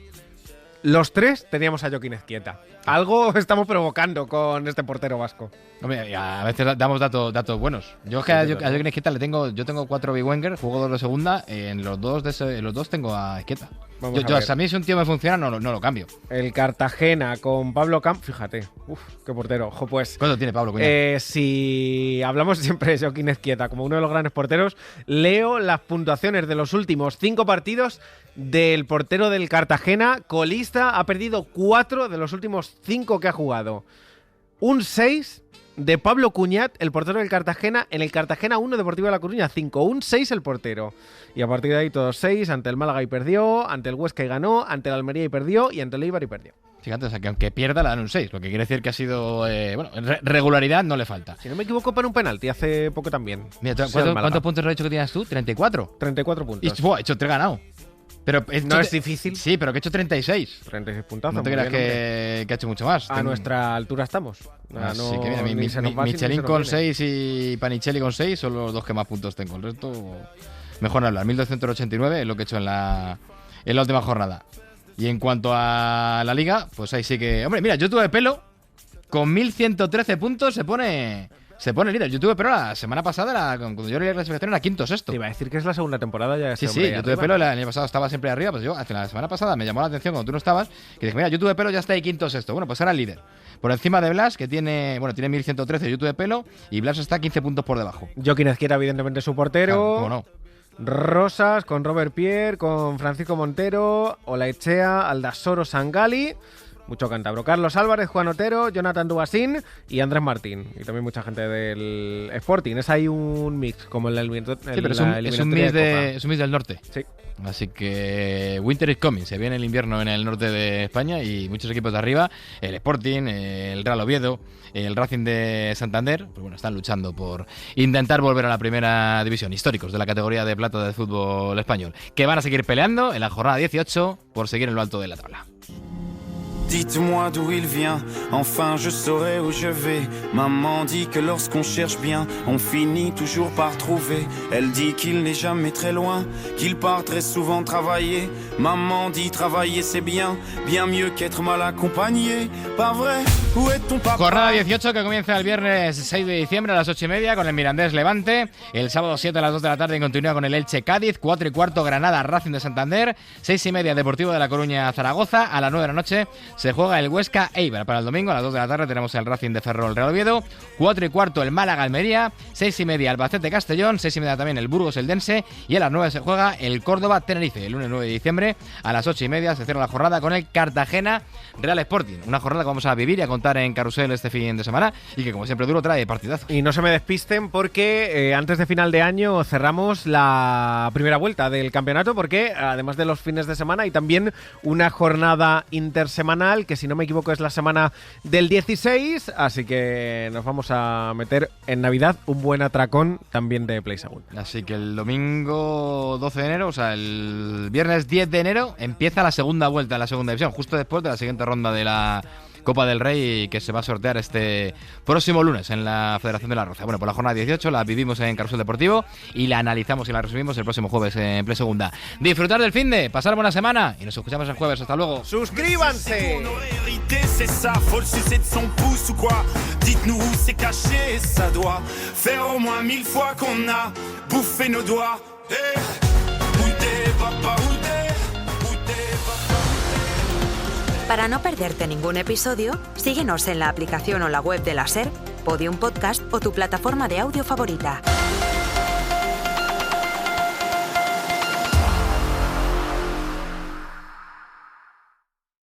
Los 3 teníamos a Joaquín Ezquieta. Algo estamos provocando con este portero vasco. Hombre, a veces damos datos buenos. Yo es que a Joaquín Ezquieta yo tengo 4 Big Wenger, juego 2 de segunda, en los dos tengo a Ezquieta. A mí si un tío me funciona, no lo cambio. El Cartagena con Pablo Camp, fíjate, qué portero. Ojo, pues. ¿Cuánto tiene Pablo? Si hablamos siempre de Joaquín Ezquieta como uno de los grandes porteros, leo las puntuaciones de los últimos 5 partidos del portero del Cartagena. Colista, ha perdido 4 de los últimos 5 que ha jugado. Un 6 de Pablo Cuñat, el portero del Cartagena, en el Cartagena 1, Deportivo de La Coruña 5. Un 6 el portero. Y a partir de ahí todos 6, ante el Málaga y perdió, ante el Huesca y ganó, ante el Almería y perdió, y ante el Eibar y perdió. Fíjate, o sea, que aunque pierda le dan un 6, lo que quiere decir que ha sido... regularidad no le falta. Si no me equivoco, para un penalti hace poco también. Mira, ¿cuántos puntos has dicho que tienes tú? ¿34? 34 puntos. Y he hecho 3 ganados. Pero no es difícil. Sí, pero que he hecho 36. 36 puntazos. No te creas que ha hecho mucho más. A nuestra altura estamos. Así que mira, Michelin con 6 y Panichelli con 6 son los 2 que más puntos tengo. El resto, mejor no hablar. 1289 es lo que he hecho en la última jornada. Y en cuanto a la liga, pues ahí sí que... Hombre, mira, yo tuve pelo. Con 1113 puntos se pone se pone líder. YouTube Pro la semana pasada, cuando yo leí la clasificación, era quinto sexto. Te iba a decir que es la segunda temporada ya. Sí, YouTube Pro el año pasado estaba siempre arriba, pues yo hace la semana pasada me llamó la atención cuando tú no estabas, que dije, mira, YouTube Pro ya está ahí quinto sexto. Bueno, pues era el líder. Por encima de Blas, que tiene 1113 YouTube de pelo, y Blas está 15 puntos por debajo. Joaquín Ezquierra, evidentemente, su portero. ¿Cómo no? Rosas, con Robert Pierre, con Francisco Montero, Olaechea, Aldasoro Sangali. Mucho cántabro. Carlos Álvarez, Juan Otero, Jonathan Dubasín y Andrés Martín. Y también mucha gente del Sporting. Es ahí un mix, como en la eliminatoria. Sí, pero es un mix del norte. Sí. Así que winter is coming. Se viene el invierno en el norte de España y muchos equipos de arriba, el Sporting, el Real Oviedo, el Racing de Santander, pues bueno, están luchando por intentar volver a la primera división. Históricos de la categoría de plata del fútbol español, que van a seguir peleando en la jornada 18 por seguir en lo alto de la tabla. Dites-moi d'où il vient, enfin je saurai où je vais. Maman dit que lorsqu'on cherche bien, on finit toujours par trouver. Elle dit qu'il n'est jamais très loin, qu'il part très souvent travailler. Maman dit travailler c'est bien, bien mieux qu'être mal accompagné. Pas vrai, où est ton papa? Jornada 18 que comienza el viernes 6 de diciembre a las 8:30 con el Mirandés Levante. El sábado 7 a las 2 de la tarde continúa con el Elche Cádiz. 4:15 Granada Racing de Santander. 6:30 Deportivo de La Coruña Zaragoza. A las 9 de la noche se juega el Huesca Eibar. Para el domingo a las 2 de la tarde tenemos el Racing de Ferrol Real Oviedo. 4:15 el Málaga Almería. 6:30 Albacete Castellón. 6:30 también el Burgos Eldense. Y a las 9 se juega el Córdoba Tenerife. El lunes 9 de diciembre a las 8:30 se cierra la jornada con el Cartagena Real Sporting. Una jornada que vamos a vivir y a contar en Carrusel este fin de semana y que como siempre duro trae partidazo. Y no se me despisten porque antes de final de año cerramos la primera vuelta del campeonato, porque además de los fines de semana hay también una jornada intersemanal que, si no me equivoco, es la semana del 16, así que nos vamos a meter en Navidad un buen atracón también de Play Segunda. Así que el domingo 12 de enero, o sea, el viernes 10 de enero empieza la segunda vuelta de la segunda división, justo después de la siguiente ronda de la Copa del Rey, que se va a sortear este próximo lunes en la Federación de la Roza. Bueno, pues la jornada 18 la vivimos en Carrusel Deportivo y la analizamos y la resumimos el próximo jueves en Play Segunda. Disfrutar del finde, pasar buena semana y nos escuchamos el jueves. Hasta luego. ¡Suscríbanse! Para no perderte ningún episodio, síguenos en la aplicación o la web de la SER, Podium Podcast o tu plataforma de audio favorita.